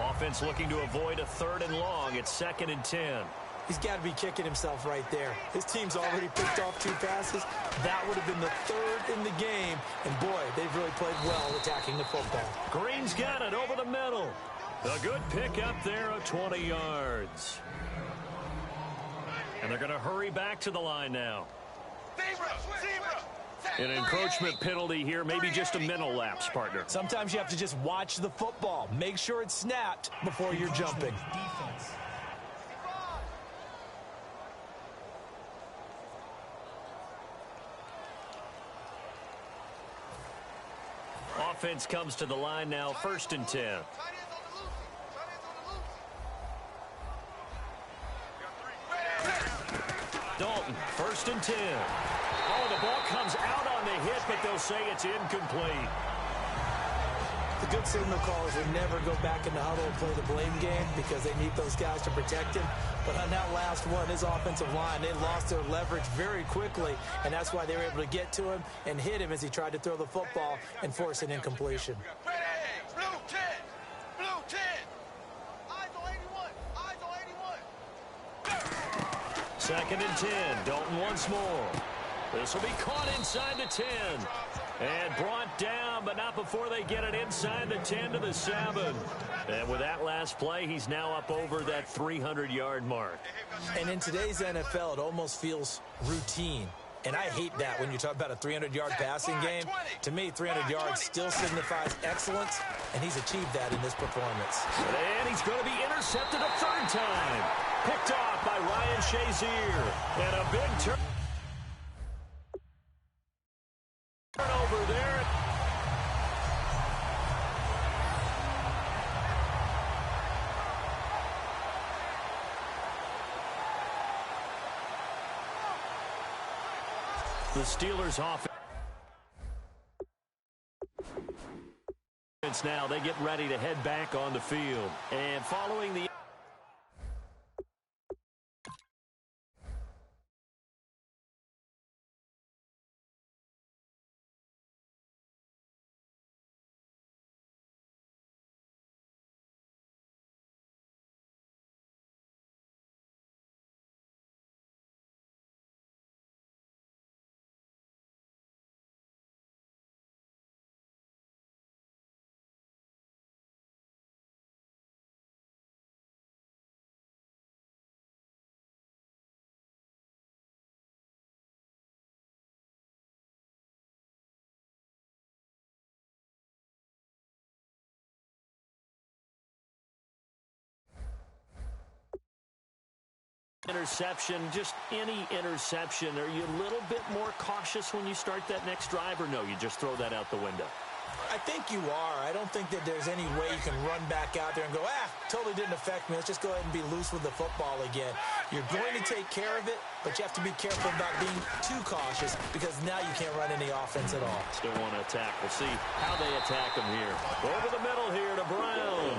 Offense looking to avoid a 3rd and long. It's 2nd and 10. He's got to be kicking himself right there. His team's already picked off 2 passes. That would have been the 3rd in the game. And, boy, they've really played well attacking the football. Green's got it over the middle. A good pickup there of 20 yards. And they're going to hurry back to the line now. An encroachment penalty here, maybe just a mental lapse, partner. Sometimes you have to just watch the football. Make sure it's snapped before you're jumping. Defense. Offense comes to the line now, 1st and 10. Dalton, 1st and 10. Oh, the ball comes out on the hit, but they'll say it's incomplete. The good signal callers would never go back in the huddle and play the blame game because they need those guys to protect him. But on that last one, his offensive line, they lost their leverage very quickly, and that's why they were able to get to him and hit him as he tried to throw the football and force an incompletion. Blue 10! Blue 10! Eyes on 81! Eyes on 81! 2nd and 10. Dalton once more. This will be caught inside the 10. And brought down, but not before they get it inside the 10 to the 7. And with that last play, he's now up over that 300-yard mark. And in today's NFL, it almost feels routine. And I hate that when you talk about a 300-yard passing game. To me, 300 yards still signifies excellence, and he's achieved that in this performance. And he's going to be intercepted a 3rd time. Picked off by Ryan Shazier. And a big turnover there. The Steelers offense now, they get ready to head back on the field. And following the interception, just any interception, are you a little bit more cautious when you start that next drive, or no, you just throw that out the window? I think you are. I don't think that there's any way you can run back out there and go, totally didn't affect me. Let's just go ahead and be loose with the football again. You're going to take care of it, but you have to be careful about being too cautious because now you can't run any offense at all. Still want to attack. We'll see how they attack him here. Over the middle here to Brown.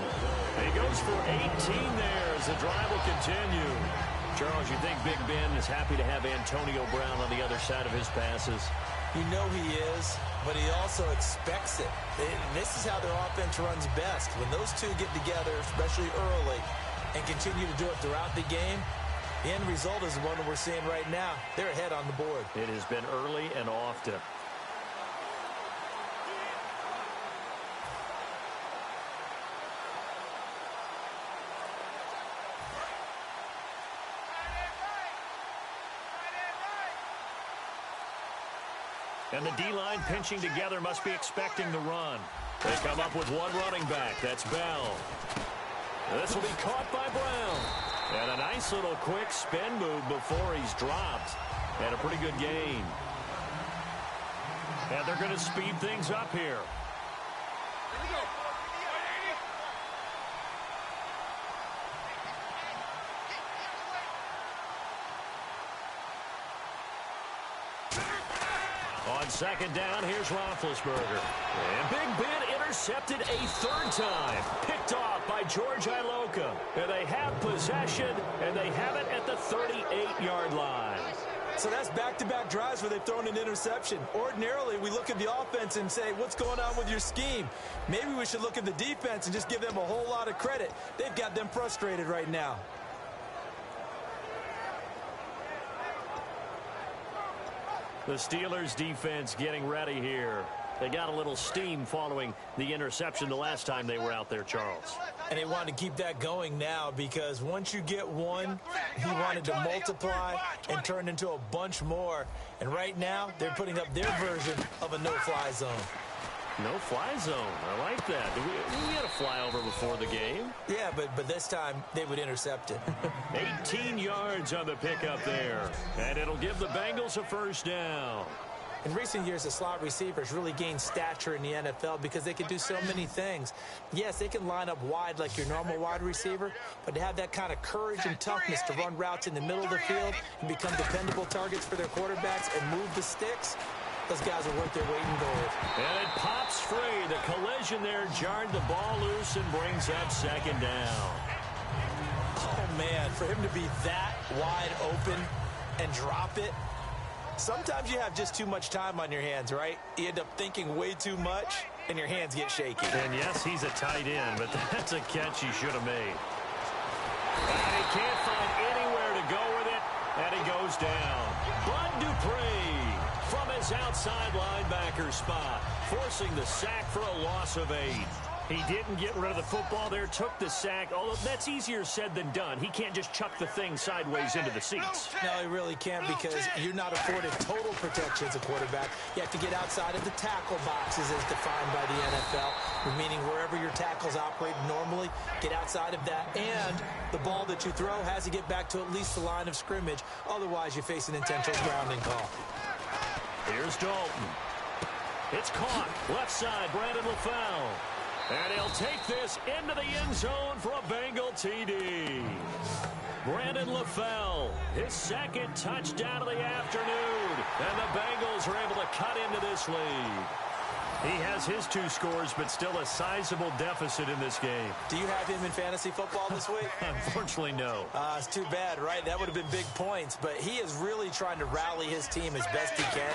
He goes for 18 there as the drive will continue. Charles, you think Big Ben is happy to have Antonio Brown on the other side of his passes? You know he is, but he also expects it. This is how their offense runs best. When those two get together, especially early, and continue to do it throughout the game, the end result is the one that we're seeing right now. They're ahead on the board. It has been early and often. And the D-line pinching together must be expecting the run. They come up with one running back. That's Bell. This will be caught by Brown. And a nice little quick spin move before he's dropped. And a pretty good gain. And they're going to speed things up here. On second down, here's Roethlisberger. And Big Ben intercepted a third time. Picked off by George Iloka. And they have possession, and they have it at the 38-yard line. So that's back-to-back drives where they've thrown an interception. Ordinarily, we look at the offense and say, what's going on with your scheme? Maybe we should look at the defense and just give them a whole lot of credit. They've got them frustrated right now. The Steelers defense getting ready here. They got a little steam following the interception the last time they were out there, Charles. And they want to keep that going now because once you get one, he wanted to multiply and turn into a bunch more. And right now, they're putting up their version of a no-fly zone. No-fly zone. I like that. We had a flyover before the game. Yeah, but this time they would intercept it. 18 yards on the pickup there. And it'll give the Bengals a first down. In recent years, the slot receivers really gained stature in the NFL because they can do so many things. Yes, they can line up wide like your normal wide receiver, but to have that kind of courage and toughness to run routes in the middle of the field and become dependable targets for their quarterbacks and move the sticks, those guys are worth their weight in gold. And it pops free. The collision there jarred the ball loose and brings up second down. Oh, man, for him to be that wide open and drop it, sometimes you have just too much time on your hands, right? You end up thinking way too much, and your hands get shaky. And, yes, he's a tight end, but that's a catch he should have made. And he can't find anywhere to go with it, and he goes down. Bud Dupree from his outside linebacker spot, forcing the sack for a loss of 8. He didn't get rid of the football there, took the sack, although that's easier said than done. He can't just chuck the thing sideways into the seats. No, he really can't because you're not afforded total protection as a quarterback. You have to get outside of the tackle boxes as defined by the NFL, meaning wherever your tackles operate normally, get outside of that. And the ball that you throw has to get back to at least the line of scrimmage. Otherwise, you face an intentional grounding call. Here's Dalton. It's caught. Left side, Brandon LaFell. And he'll take this into the end zone for a Bengal TD. Brandon LaFell his second touchdown of the afternoon. And the Bengals are able to cut into this lead. He has his 2 scores, but still a sizable deficit in this game. Do you have him in fantasy football this week? Unfortunately, no. It's too bad, right? That would have been big points, but he is really trying to rally his team as best he can.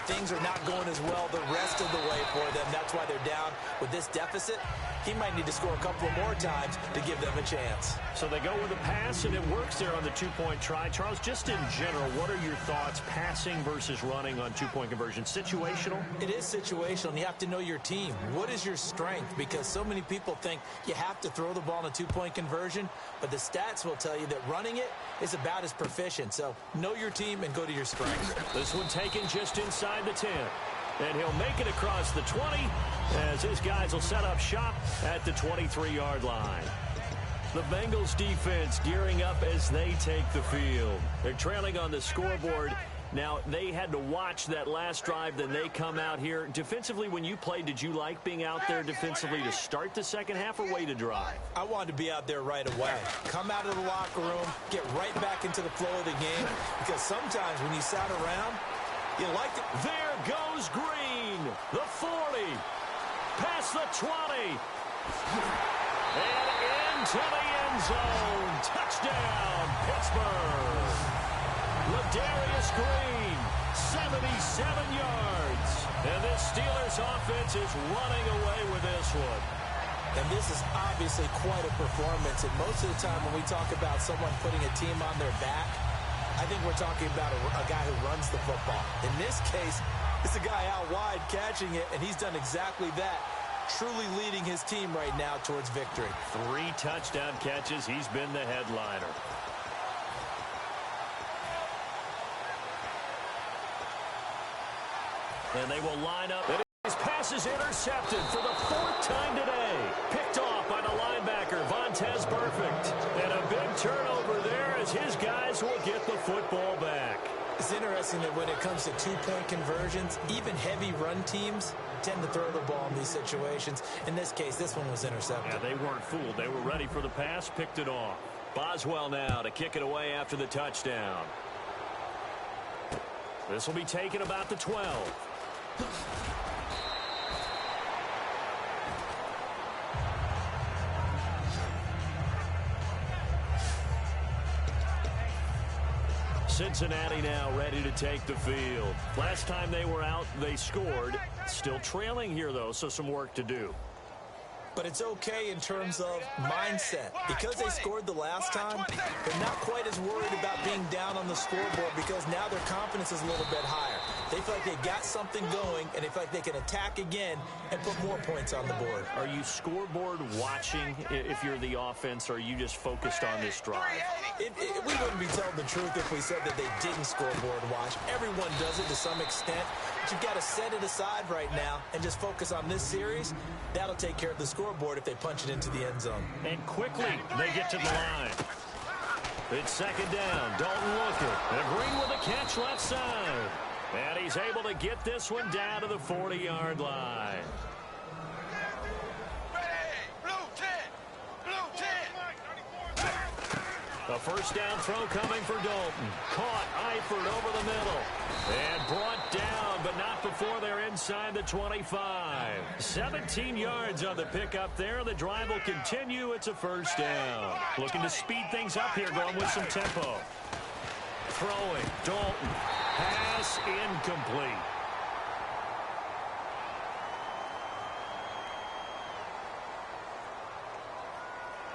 Things are not going as well the rest of the way for them. That's why they're down with this deficit. He might need to score a couple more times to give them a chance. So they go with a pass, and it works there on the 2-point try. Charles, just in general, what are your thoughts passing versus running on 2-point conversion? Situational? It is situational, and you have to know your team. What is your strength? Because so many people think you have to throw the ball in a 2-point conversion, but the stats will tell you that running it is about as proficient. So know your team and go to your strengths. This one taken just inside the 10. And he'll make it across the 20 as his guys will set up shop at the 23-yard line. The Bengals defense gearing up as they take the field. They're trailing on the scoreboard. Now, they had to watch that last drive, then they come out here. Defensively, when you played, did you like being out there defensively to start the second half or wait to drive? I wanted to be out there right away. Come out of the locker room, get right back into the flow of the game, because sometimes when you sat around, you liked it. There goes Green, the 40, past the 20, and into the end zone. Touchdown, Pittsburgh. Ladarius Green, 77 yards. And this Steelers offense is running away with this one. And this is obviously quite a performance. And most of the time when we talk about someone putting a team on their back, I think we're talking about a guy who runs the football. In this case, it's a guy out wide catching it, and he's done exactly that, truly leading his team right now towards victory. 3 touchdown catches. He's been the headliner. And they will line up. His pass is intercepted for the 4th time today. Picked off by the linebacker, Vontaze Burfict. And a big turnover there as his guys will get the football back. It's interesting that when it comes to 2-point conversions, even heavy run teams tend to throw the ball in these situations. In this case, this one was intercepted. Yeah, they weren't fooled. They were ready for the pass, picked it off. Boswell now to kick it away after the touchdown. This will be taken about the 12. Cincinnati now ready to take the field. Last time they were out, they scored. Still trailing here, though, so some work to do. But it's okay in terms of mindset. Because they scored the last time, they're not quite as worried about being down on the scoreboard because now their confidence is a little bit higher. They feel like they got something going, and they feel like they can attack again and put more points on the board. Are you scoreboard watching if you're the offense, or are you just focused on this drive? We wouldn't be telling the truth if we said that they didn't scoreboard watch. Everyone does it to some extent. But you've got to set it aside right now and just focus on this series. That'll take care of the scoreboard if they punch it into the end zone. And quickly, they get to the line. It's second down. Dalton looking. And Green with a catch left side. And he's able to get this one down to the 40-yard line. A first down throw coming for Dalton. Caught Eifert over the middle. And brought down, but not before they're inside the 25. 17 yards on the pickup there. The drive will continue. It's a first down. Looking to speed things up here, going with some tempo. Throwing. Dalton. Pass incomplete.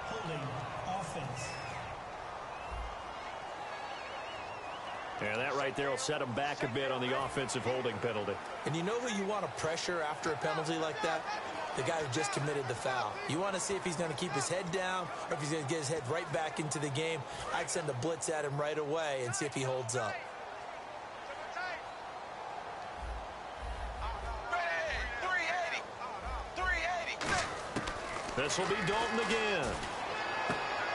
Holding offense. Yeah, that right there will set them back a bit on the offensive holding penalty. And you know who you want to pressure after a penalty like that? The guy who just committed the foul. You want to see if he's going to keep his head down or if he's going to get his head right back into the game. I'd send a blitz at him right away and see if he holds up. This will be Dalton again.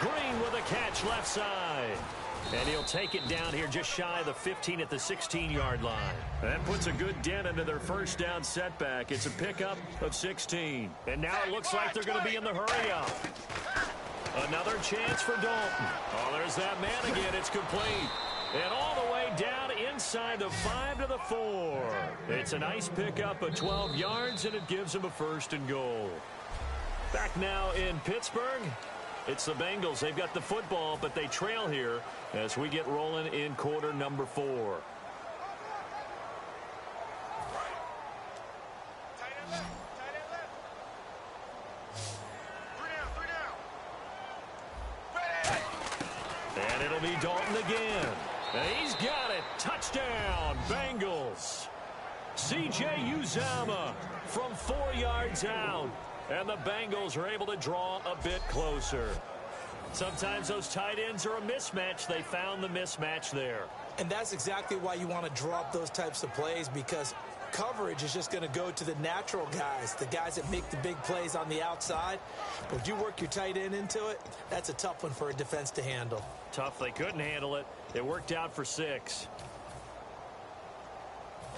Green with a catch left side. And he'll take it down here just shy of the 15 at the 16-yard line. That puts a good dent into their first down setback. It's a pickup of 16. And now it looks like they're going to be in the hurry-up. Another chance for Dalton. Oh, there's that man again. It's complete. And all the way down inside the 5 to the 4. It's a nice pickup of 12 yards, and it gives them a 1st and goal. Back now in Pittsburgh, it's the Bengals. They've got the football, but they trail here as we get rolling in quarter number 4. And it'll be Dalton again. And he's got it. Touchdown, Bengals. C.J. Uzomah from 4 yards out. And the Bengals are able to draw a bit closer. Sometimes those tight ends are a mismatch. They found the mismatch there. And that's exactly why you want to draw up those types of plays, because coverage is just going to go to the natural guys, the guys that make the big plays on the outside. But if you work your tight end into it, that's a tough one for a defense to handle. Tough. They couldn't handle it. It worked out for 6.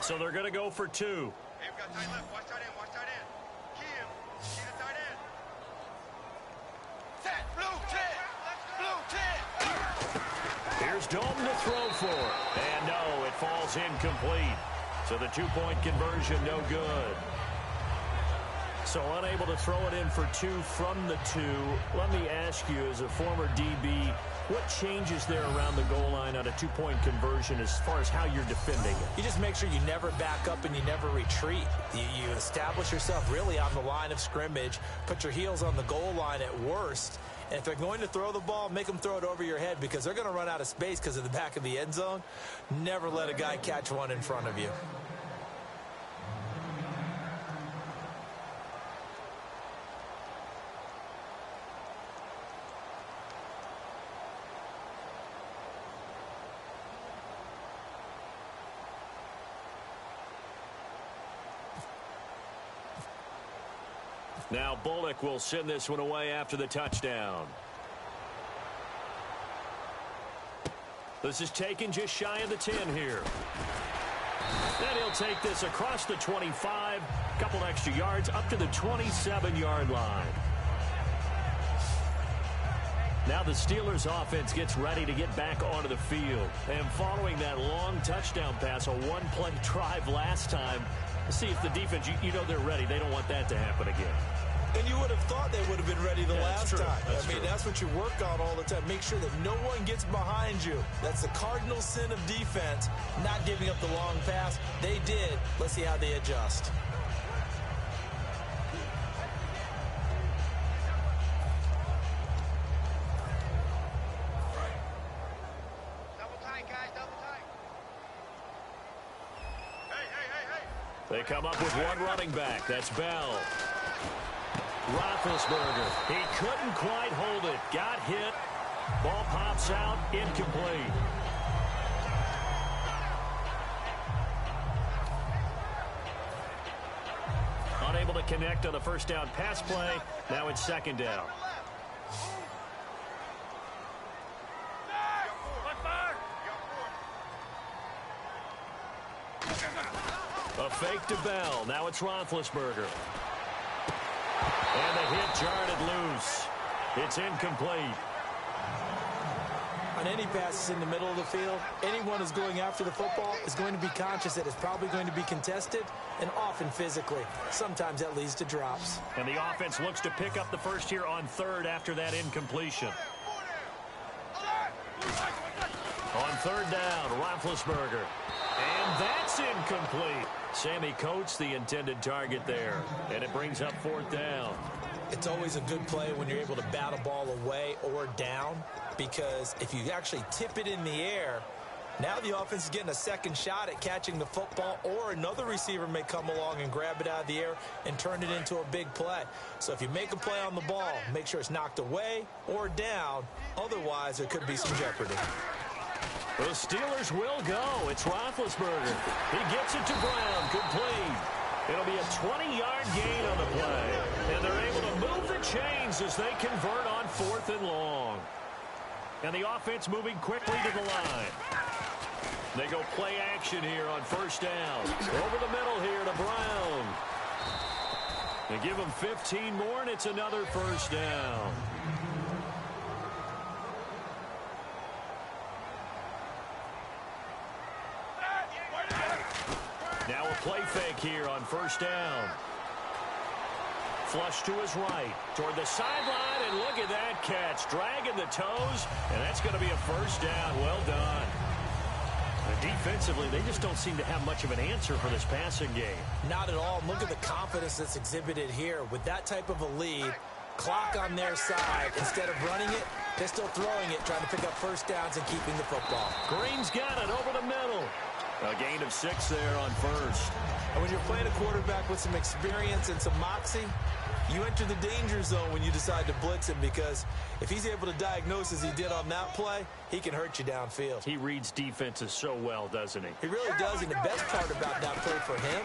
So they're going to go for 2. Hey, we got tight left. Watch tight end. Watch tight end. Key him. Key the tight end. Set. Blue 10. Blue 10. Here's Dalton to throw for. And no, it falls incomplete. So the 2-point conversion, no good. So unable to throw it in for 2 from the 2. Let me ask you, as a former DB, what changes there around the goal line on a 2-point conversion as far as how you're defending it? You just make sure you never back up and you never retreat. You establish yourself really on the line of scrimmage, put your heels on the goal line at worst, and if they're going to throw the ball, make them throw it over your head, because they're going to run out of space because of the back of the end zone. Never let a guy catch one in front of you. Now Bullock will send this one away after the touchdown. This is taken just shy of the 10 here. Then he'll take this across the 25, a couple extra yards, up to the 27-yard line. Now the Steelers offense gets ready to get back onto the field. And following that long touchdown pass, a one-play drive last time, let's see if the defense, you know they're ready. They don't want that to happen again. And you would have thought they would have been ready the last time. That's true. That's what you work on all the time. Make sure that no one gets behind you. That's the cardinal sin of defense, not giving up the long pass. They did. Let's see how they adjust. Double tight, guys. Double tight. Hey. They come up with one running back. That's Bell. Roethlisberger. He couldn't quite hold it. Got hit. Ball pops out. Incomplete. Unable to connect on the first down pass play. Now it's 2nd down. A fake to Bell. Now it's Roethlisberger. And the hit jarred it loose. It's incomplete. On any passes in the middle of the field, anyone who's going after the football is going to be conscious that it's probably going to be contested, and often physically. Sometimes that leads to drops. And the offense looks to pick up the first here on 3rd after that incompletion. On 3rd down, Roethlisberger. And that's incomplete. Sammy Coates, the intended target there. And it brings up 4th down. It's always a good play when you're able to bat a ball away or down, because if you actually tip it in the air, now the offense is getting a second shot at catching the football, or another receiver may come along and grab it out of the air and turn it into a big play. So if you make a play on the ball, make sure it's knocked away or down. Otherwise, there could be some jeopardy. The Steelers will go. It's Roethlisberger. He gets it to Brown. Complete. It'll be a 20-yard gain on the play. And they're able to move the chains as they convert on 4th and long. And the offense moving quickly to the line. They go play action here on 1st down. Over the middle here to Brown. They give him 15 more, and it's another 1st down. Now a play fake here on first down. Flush to his right, toward the sideline, and look at that catch. Dragging the toes, and that's going to be a first down. Well done. But defensively, they just don't seem to have much of an answer for this passing game. Not at all. Look at the confidence that's exhibited here. With that type of a lead, clock on their side, instead of running it, they're still throwing it, trying to pick up first downs and keeping the football. Green's got it over the middle. A gain of 6 there on first. And when you're playing a quarterback with some experience and some moxie, you enter the danger zone when you decide to blitz him, because if he's able to diagnose as he did on that play, he can hurt you downfield. He reads defenses so well, doesn't he? He really does, and the best part about that play for him,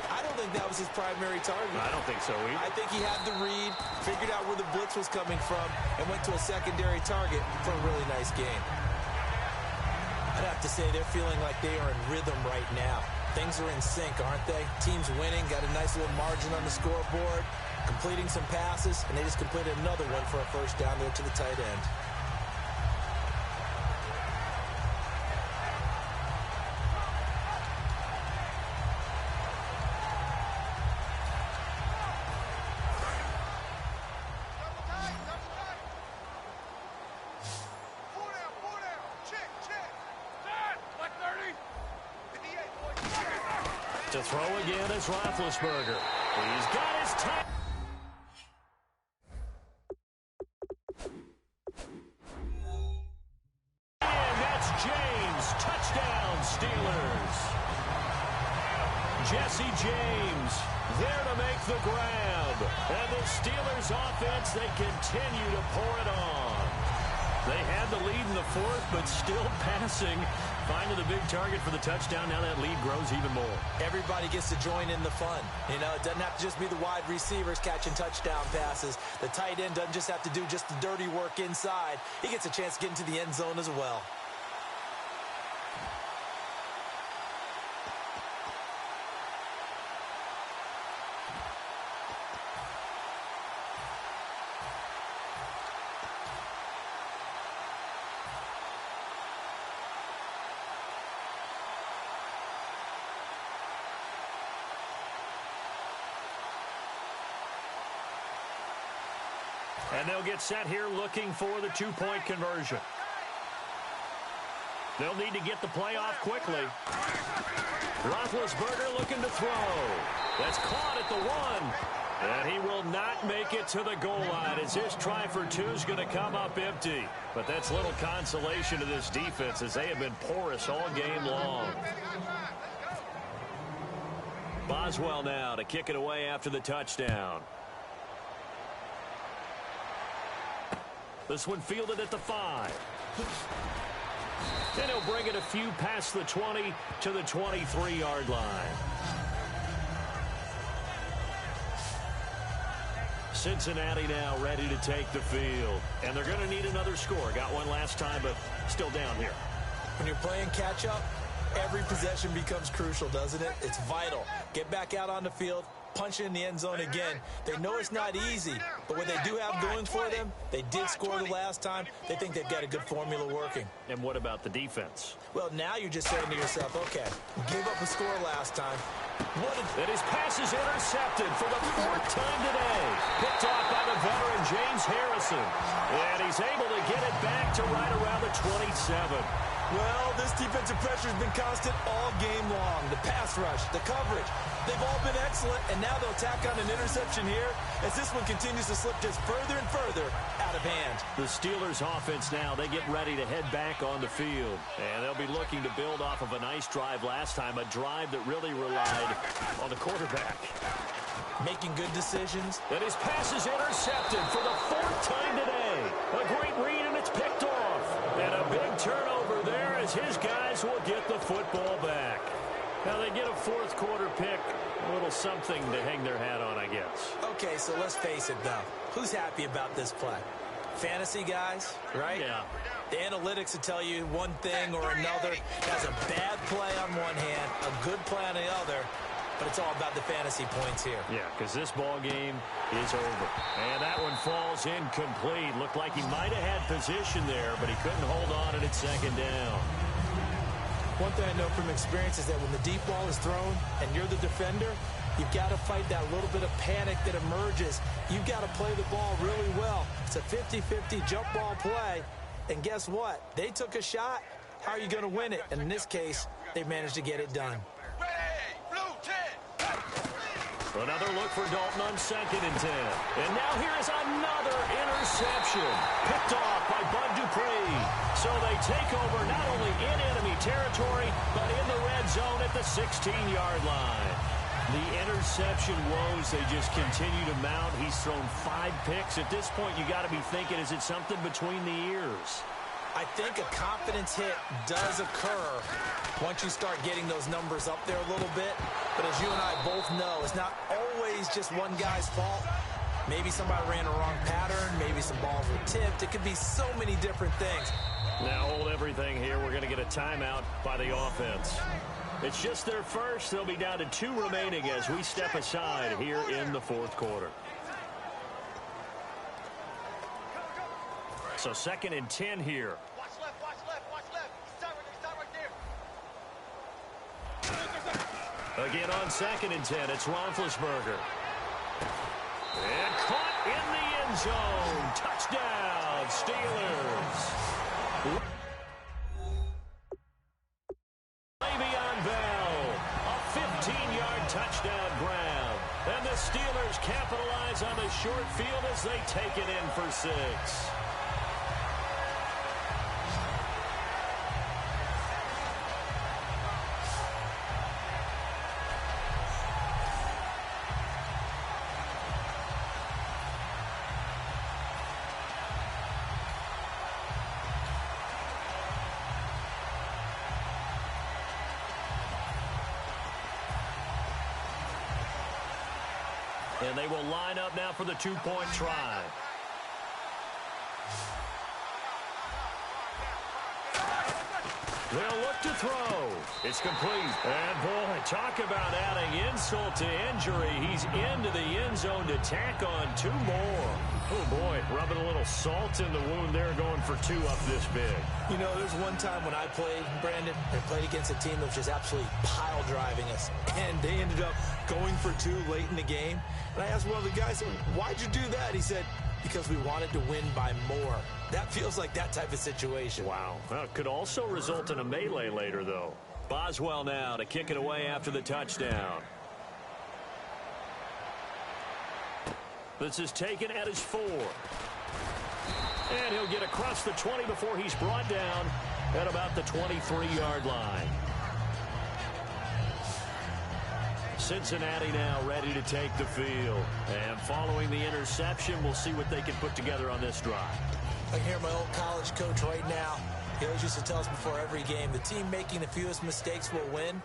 I don't think that was his primary target. I don't think so either. I think he had the read, figured out where the blitz was coming from, and went to a secondary target for a really nice game. I'd have to say they're feeling like they are in rhythm right now. Things are in sync, aren't they? Team's winning, got a nice little margin on the scoreboard, completing some passes, and they just completed another one for a first down there to the tight end. To throw again is Roethlisberger. He's got his time. And that's James. Touchdown, Steelers. Jesse James there to make the grab. And the Steelers offense, they continue to pour it on. They had the lead in the fourth, but still passing. Finding the big target for the touchdown. Now that lead grows even more. Everybody gets to join in the fun. You know, it doesn't have to just be the wide receivers catching touchdown passes. The tight end doesn't just have to do just the dirty work inside. He gets a chance to get into the end zone as well. And they'll get set here looking for the two-point conversion. They'll need to get the play off quickly. Roethlisberger looking to throw. That's caught at the 1. And he will not make it to the goal line as his try for 2 is going to come up empty. But that's little consolation to this defense as they have been porous all game long. Boswell now to kick it away after the touchdown. This one fielded at the 5. Then he'll bring it a few past the 20 to the 23-yard line. Cincinnati now ready to take the field. And they're going to need another score. Got one last time, but still down here. When you're playing catch-up, every possession becomes crucial, doesn't it? It's vital. Get back out on the field, punch it in the end zone again. They know it's not easy, but what they do have going for them, they did score the last time. They think they've got a good formula working. And what about the defense? Well, now you're just saying to yourself, okay, gave up a score last time. And his pass is intercepted for the 4th time today. Picked off by the veteran James Harrison. And he's able to get it back to right around the 27. Well, this defensive pressure has been constant all game long. The pass rush, the coverage, they've all been excellent, and now they'll tack on an interception here as this one continues to slip just further and further out of hand. The Steelers offense now, they get ready to head back on the field. And they'll be looking to build off of a nice drive last time, a drive that really relied on the quarterback. Making good decisions. And his pass is intercepted for the 4th time today. A great read, and it's picked off. And a big turnover there as his guys will get the football back. Now they get a 4th quarter pick. A little something to hang their hat on, I guess. Okay, so let's face it, though. Who's happy about this play? Fantasy guys, right? Yeah. The analytics will tell you one thing or another. Has a bad play on one hand, a good play on the other. But it's all about the fantasy points here. Yeah, because this ball game is over. And that one falls incomplete. Looked like he might have had position there, but he couldn't hold on, and it's 2nd down. One thing I know from experience is that when the deep ball is thrown and you're the defender, you've got to fight that little bit of panic that emerges. You've got to play the ball really well. It's a 50-50 jump ball play. And guess what? They took a shot. How are you going to win it? And in this case, they managed to get it done. Another look for Dalton on 2nd and 10. And now here is another interception. Picked off by Bud Dupree. So they take over not only in enemy territory, but in the red zone at the 16-yard line. The interception woes, they just continue to mount. He's thrown 5 picks. At this point, you got to be thinking, is it something between the ears? I think a confidence hit does occur once you start getting those numbers up there a little bit. But as you and I both know, it's not always just one guy's fault. Maybe somebody ran a wrong pattern. Maybe some balls were tipped. It could be so many different things. Now hold everything here. We're going to get a timeout by the offense. It's just their first. They'll be down to 2 remaining as we step aside here in the 4th quarter. So 2nd and 10 here. Watch left, watch left, watch left. Stop right there. Again on 2nd and 10, it's Roethlisberger. And caught in the end zone. Touchdown, Steelers. Le'Veon Bell, a 15-yard touchdown grab. And the Steelers capitalize on the short field as they take it in for 6. And they will line up now for the 2-point try. They'll look to throw. It's complete. And, boy, talk about adding insult to injury. He's into the end zone to tack on 2 more. Oh, boy, rubbing a little salt in the wound there, going for 2 up this big. You know, there's one time when I played, Brandon, I played against a team that was just absolutely pile driving us. And they ended up going for 2 late in the game. And I asked one of the guys, why'd you do that? He said, because we wanted to win by more. That feels like that type of situation. Wow. Well, it could also result in a melee later, though. Boswell now to kick it away after the touchdown. This is taken at his 4. And he'll get across the 20 before he's brought down at about the 23-yard line. Cincinnati now ready to take the field. And following the interception, we'll see what they can put together on this drive. I can hear my old college coach right now. He always used to tell us before every game, the team making the fewest mistakes will win.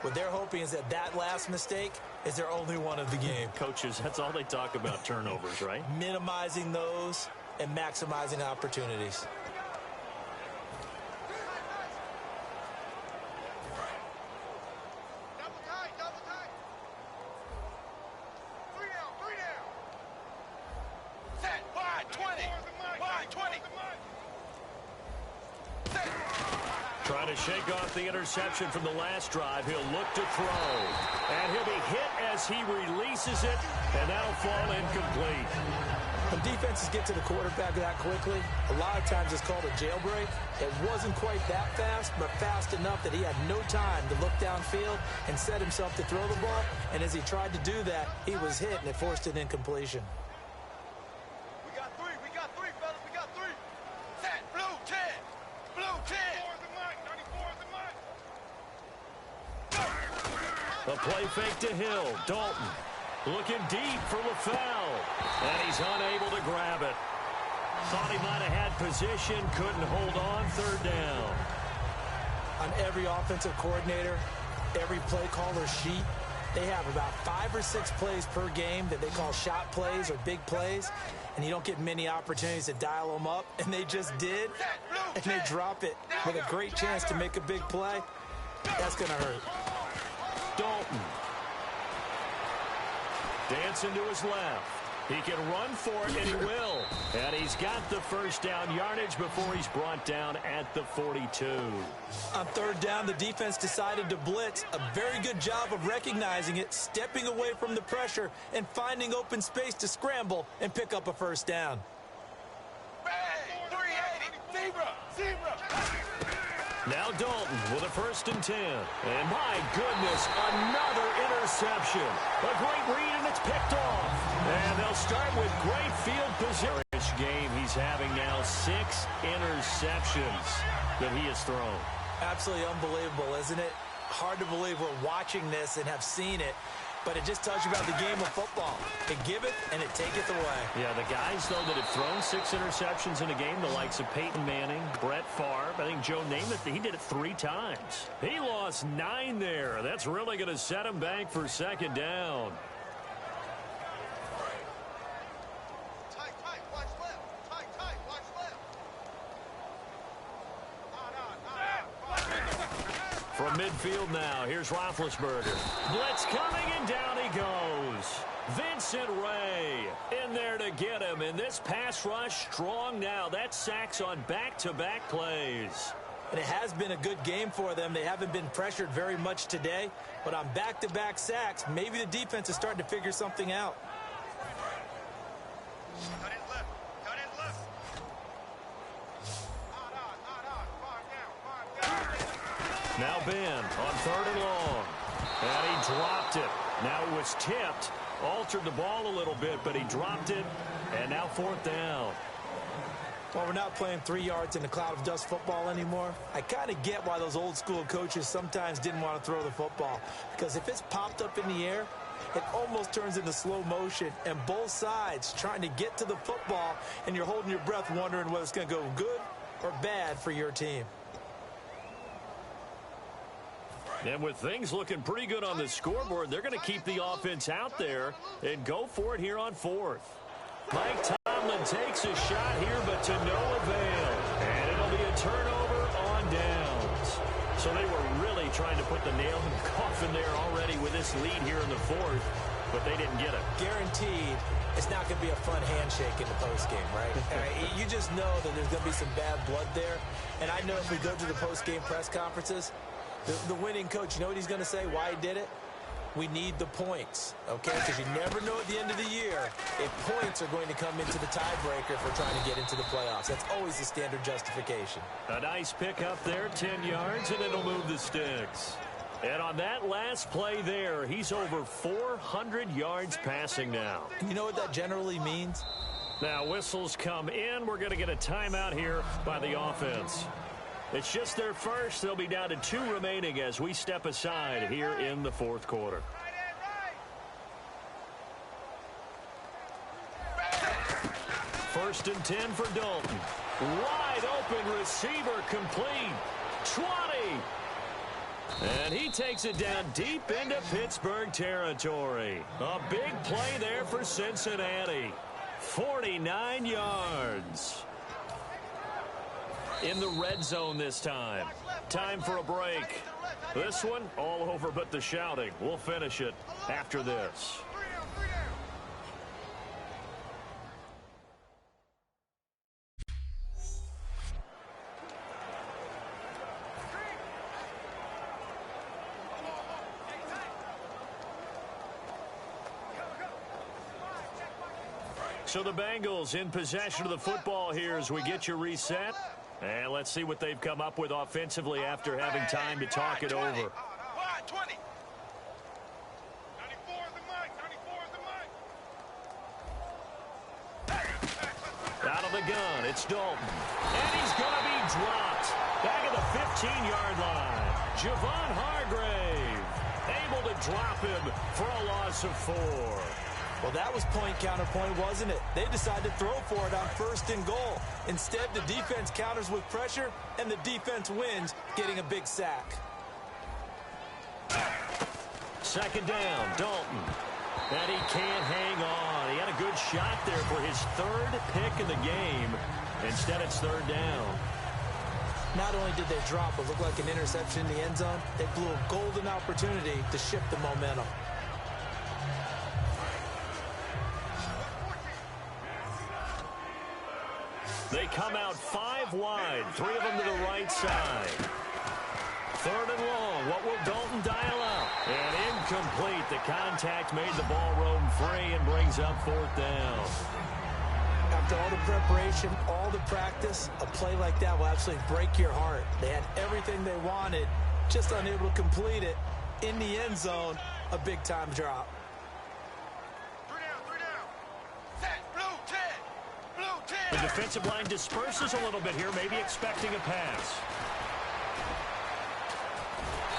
What they're hoping is that last mistake is their only one of the game. Coaches, that's all they talk about, turnovers, right? Minimizing those and maximizing opportunities. Double tight, double tight. 3 down, 3 down. Set, wide, 20. Wide, 20. Set. Trying to shake off the interception from the last drive. He'll look to throw. And he'll be hit as he releases it. And that'll fall incomplete. When defenses get to the quarterback that quickly, a lot of times it's called a jailbreak. It wasn't quite that fast, but fast enough that he had no time to look downfield and set himself to throw the ball. And as he tried to do that, he was hit, and it forced an incompletion. We got 3, fellas, we got 3. Set, blue 10. Blue 10. A play fake to Hill. Dalton looking deep for LaFell. And he's unable to grab it. Thought he might have had position. Couldn't hold on. 3rd down. On every offensive coordinator, every play caller sheet, they have about 5 or 6 plays per game that they call shot plays or big plays. And you don't get many opportunities to dial them up. And they just did. And they drop it with a great chance to make a big play. That's going to hurt. Dalton. Dancing to his left. He can run for it, and he will. And he's got the first down yardage before he's brought down at the 42. On third down, the defense decided to blitz. A very good job of recognizing it, stepping away from the pressure, and finding open space to scramble and pick up a first down. Now Dalton with a 1st and 10. And my goodness, another interception. A great read, and it's picked off. And they'll start with great field position. This game, he's having now 6 interceptions that he has thrown. Absolutely unbelievable, isn't it? Hard to believe we're watching this and have seen it. But it just tells you about the game of football. It giveth and it taketh away. Yeah, the guys, though, that have thrown 6 interceptions in a game, the likes of Peyton Manning, Brett Favre, I think Joe Namath, he did it 3 times. He lost 9 there. That's really going to set him back for 2nd down. Tight, watch left. Tight, watch left. From midfield now, here's Roethlisberger. Blitz coming, and down he goes. Vincent Ray in there to get him. And this pass rush strong now. That's sacks on back-to-back plays. And it has been a good game for them. They haven't been pressured very much today. But on back-to-back sacks, maybe the defense is starting to figure something out. Cut in left. Now Ben on 3rd and long. And he dropped it. Now it was tipped. Altered the ball a little bit, but he dropped it. And now 4th down. Well, we're not playing 3 yards in a cloud of dust football anymore. I kind of get why those old school coaches sometimes didn't want to throw the football. Because if it's popped up in the air, it almost turns into slow motion. And both sides trying to get to the football, and you're holding your breath wondering whether it's going to go good or bad for your team. And with things looking pretty good on the scoreboard, they're going to keep the offense out there and go for it here on 4th. Mike Tomlin takes a shot here, but to no avail. And it'll be a turnover on downs. So they were really trying to put the nail in the coffin there already with this lead here in the 4th, but they didn't get it. Guaranteed it's not going to be a fun handshake in the postgame, right? You just know that there's going to be some bad blood there. And I know if we go to the postgame press conferences, the winning coach, you know what he's going to say, why he did it? We need the points, okay? Because you never know at the end of the year if points are going to come into the tiebreaker for trying to get into the playoffs. That's always the standard justification. A nice pickup there, 10 yards, and it'll move the sticks. And on that last play there, he's over 400 yards passing now. You know what that generally means? Now, whistles come in. We're going to get a timeout here by the offense. It's just their first. They'll be down to 2 remaining as we step aside here in the 4th quarter. 1st and 10 for Dalton. Wide open receiver complete. 20. And he takes it down deep into Pittsburgh territory. A big play there for Cincinnati. 49 yards. In the red zone this time. Time for a break. This one all over but the shouting. We'll finish it after this. So the Bengals in possession of the football here as we get you reset. And let's see what they've come up with offensively after having time to talk it over. Wide 20. 94 is the mic. 94 is the mic. Out of the gun, it's Dalton. And he's going to be dropped. Back at the 15-yard line. Javon Hargrave able to drop him for a loss of 4. Well, that was point counterpoint, wasn't it? They decided to throw for it on 1st and goal. Instead, the defense counters with pressure, and the defense wins, getting a big sack. 2nd down, Dalton. And he can't hang on. He had a good shot there for his 3rd pick in the game. Instead, it's 3rd down. Not only did they drop what looked like an interception in the end zone, they blew a golden opportunity to shift the momentum. come out 5 wide, 3 of them to the right side. 3rd and long. What will Dalton dial up? And incomplete. The contact made the ball roam free and brings up 4th down. After all the preparation, all the practice, a play like that will absolutely break your heart. They had everything they wanted, just unable to complete it. In the end zone, a big-time drop. 3 down. Set, blue 10. Blue 10. The defensive line disperses a little bit here, maybe expecting a pass.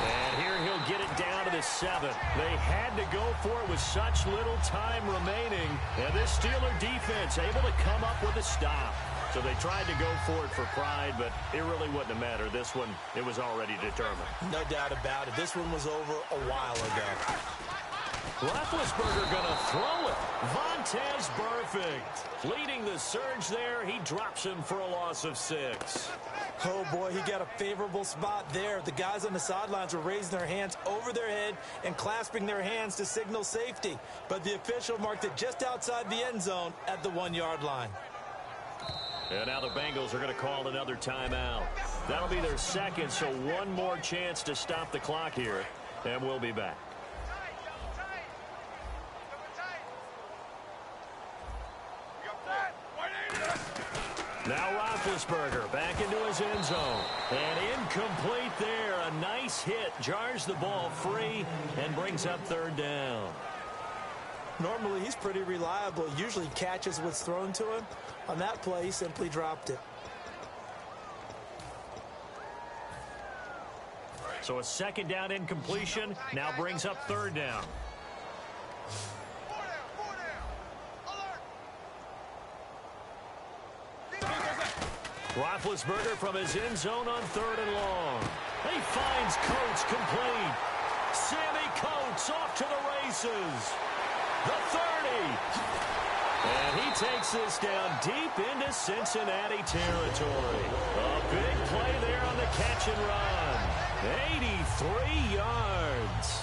And here he'll get it down to the 7. They had to go for it with such little time remaining. And this Steeler defense able to come up with a stop. So they tried to go for it for pride, but it really wouldn't have mattered. This one, it was already determined. No doubt about it. This one was over a while ago. Roethlisberger going to throw it. Vontaze Burfict leading the surge there. He drops him for a loss of 6. Oh, boy, he got a favorable spot there. The guys on the sidelines were raising their hands over their head and clasping their hands to signal safety. But the official marked it just outside the end zone at the 1-yard line. And now the Bengals are going to call another timeout. That'll be their 2nd, so one more chance to stop the clock here. And we'll be back. Now Roethlisberger back into his end zone. And incomplete there. A nice hit. Jars the ball free and brings up 3rd down. Normally, he's pretty reliable. Usually catches what's thrown to him. On that play, he simply dropped it. So a 2nd down incompletion now brings up 3rd down. 4 down. Alert. Roethlisberger from his end zone on 3rd and long. He finds Coates complete. Sammy Coates off to the races. The 30. And he takes this down deep into Cincinnati territory. A big play there on the catch and run. 83 yards.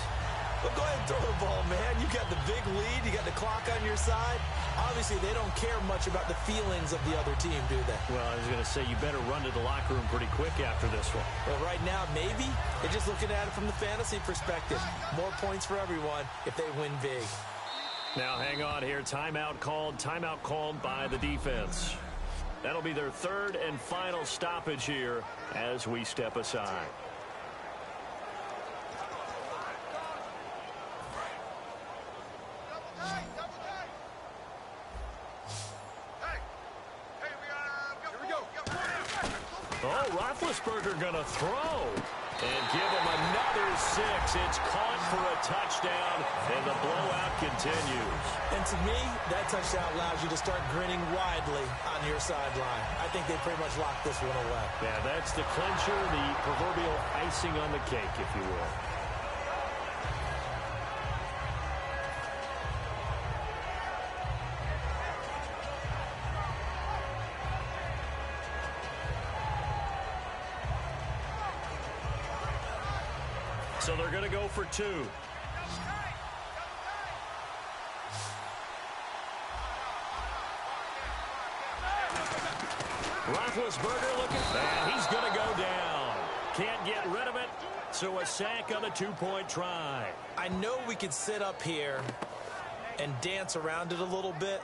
Well, go ahead and throw the ball, man. You got the big lead. You got the clock on your side. Obviously, they don't care much about the feelings of the other team, do they? Well, I was going to say, you better run to the locker room pretty quick after this one. Well, right now, maybe. They're just looking at it from the fantasy perspective. More points for everyone if they win big. Now, hang on here. Timeout called by the defense. That'll be their 3rd and final stoppage here as we step aside. Oh, Roethlisberger going to throw and give him another 6. It's caught for a touchdown, and the blowout continues. And to me, that touchdown allows you to start grinning widely on your sideline. I think they pretty much locked this one away. Yeah, that's the clincher, the proverbial icing on the cake, if you will. So they're going to go for 2. Roethlisberger looking, and he's going to go down. Can't get rid of it, so a sack on a 2-point try. I know we could sit up here and dance around it a little bit,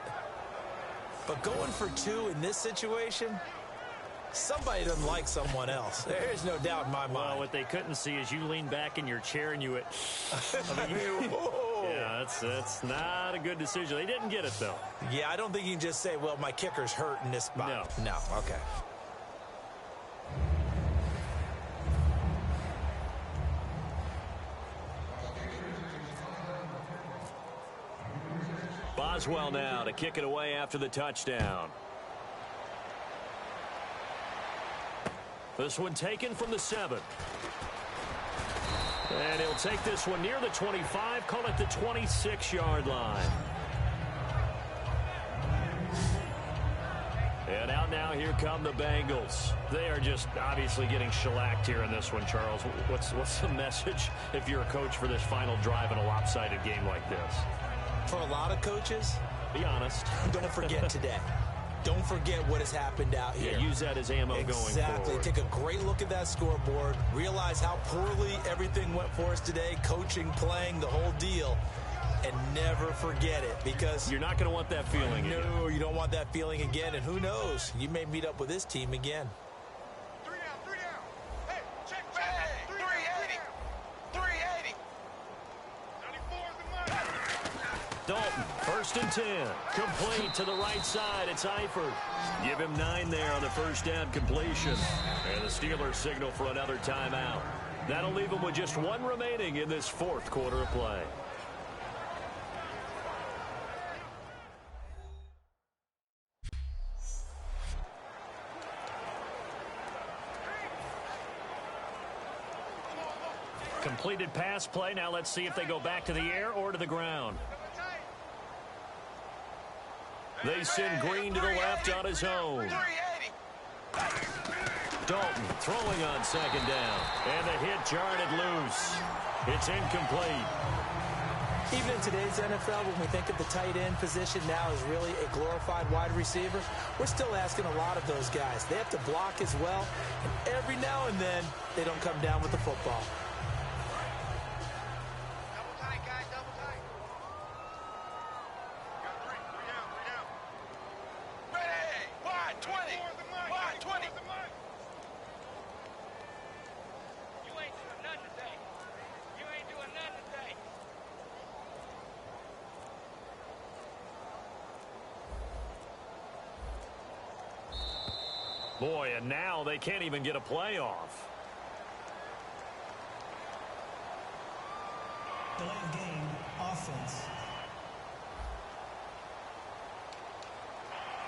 but going for 2 in this situation, somebody doesn't like someone else. There's no doubt in my mind. Well, what they couldn't see is you lean back in your chair and you went, yeah, that's not a good decision. They didn't get it, though. Yeah, I don't think you can just say, well, my kicker's hurt in this spot. No, okay. Boswell now to kick it away after the touchdown. This one taken from the 7. And he'll take this one near the 25, call it the 26-yard line. And out now, here come the Bengals. They are just obviously getting shellacked here in this one, Charles. What's the message if you're a coach for this final drive in a lopsided game like this? For a lot of coaches, be honest. don't forget today. don't forget what has happened out here. Yeah, use that as ammo going forward. Exactly. Take a great look at that scoreboard. Realize how poorly everything went for us today. Coaching, playing, the whole deal. And never forget it, because you're not going to want that feeling again. No, you don't want that feeling again. And who knows? You may meet up with this team again. 3 down, 3 down. Hey, check. Hey, 380. 380. 94 is the money. Dalton, 1st and 10. Complete to the right side. It's Eifert. Give him 9 there on the first down completion. And the Steelers signal for another timeout. That'll leave them with just 1 remaining in this 4th quarter of play. Completed pass play. Now let's see if they go back to the air or to the ground. They send Green to the left on his own. Dalton throwing on 2nd down. And the hit jarred it loose. It's incomplete. Even in today's NFL, when we think of the tight end position now as really a glorified wide receiver, we're still asking a lot of those guys. They have to block as well. And every now and then, they don't come down with the football. Boy, and now they can't even get a playoff. Delay of game, offense.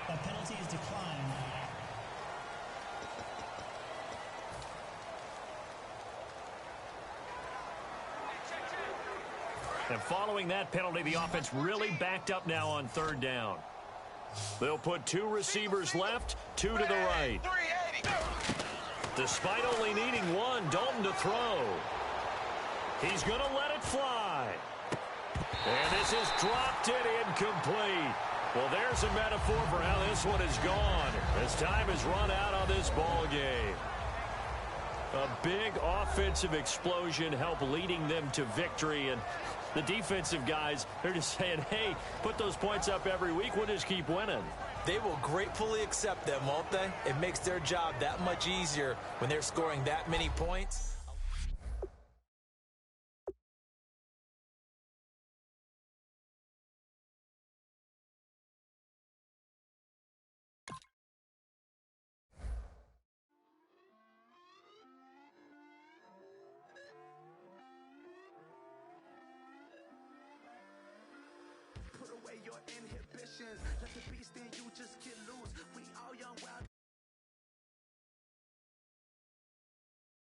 That penalty is declined. And following that penalty, the offense really backed up now on 3rd down. They'll put 2 receivers left, 2 to the right. Despite only needing 1, Dalton to throw. He's going to let it fly. And this is dropped it incomplete. Well, there's a metaphor for how this one is gone as time has run out on this ball game. A big offensive explosion helped leading them to victory, and the defensive guys, they're just saying, hey, put those points up every week. We'll just keep winning. They will gratefully accept them, won't they? It makes their job that much easier when they're scoring that many points. Put away your inhale.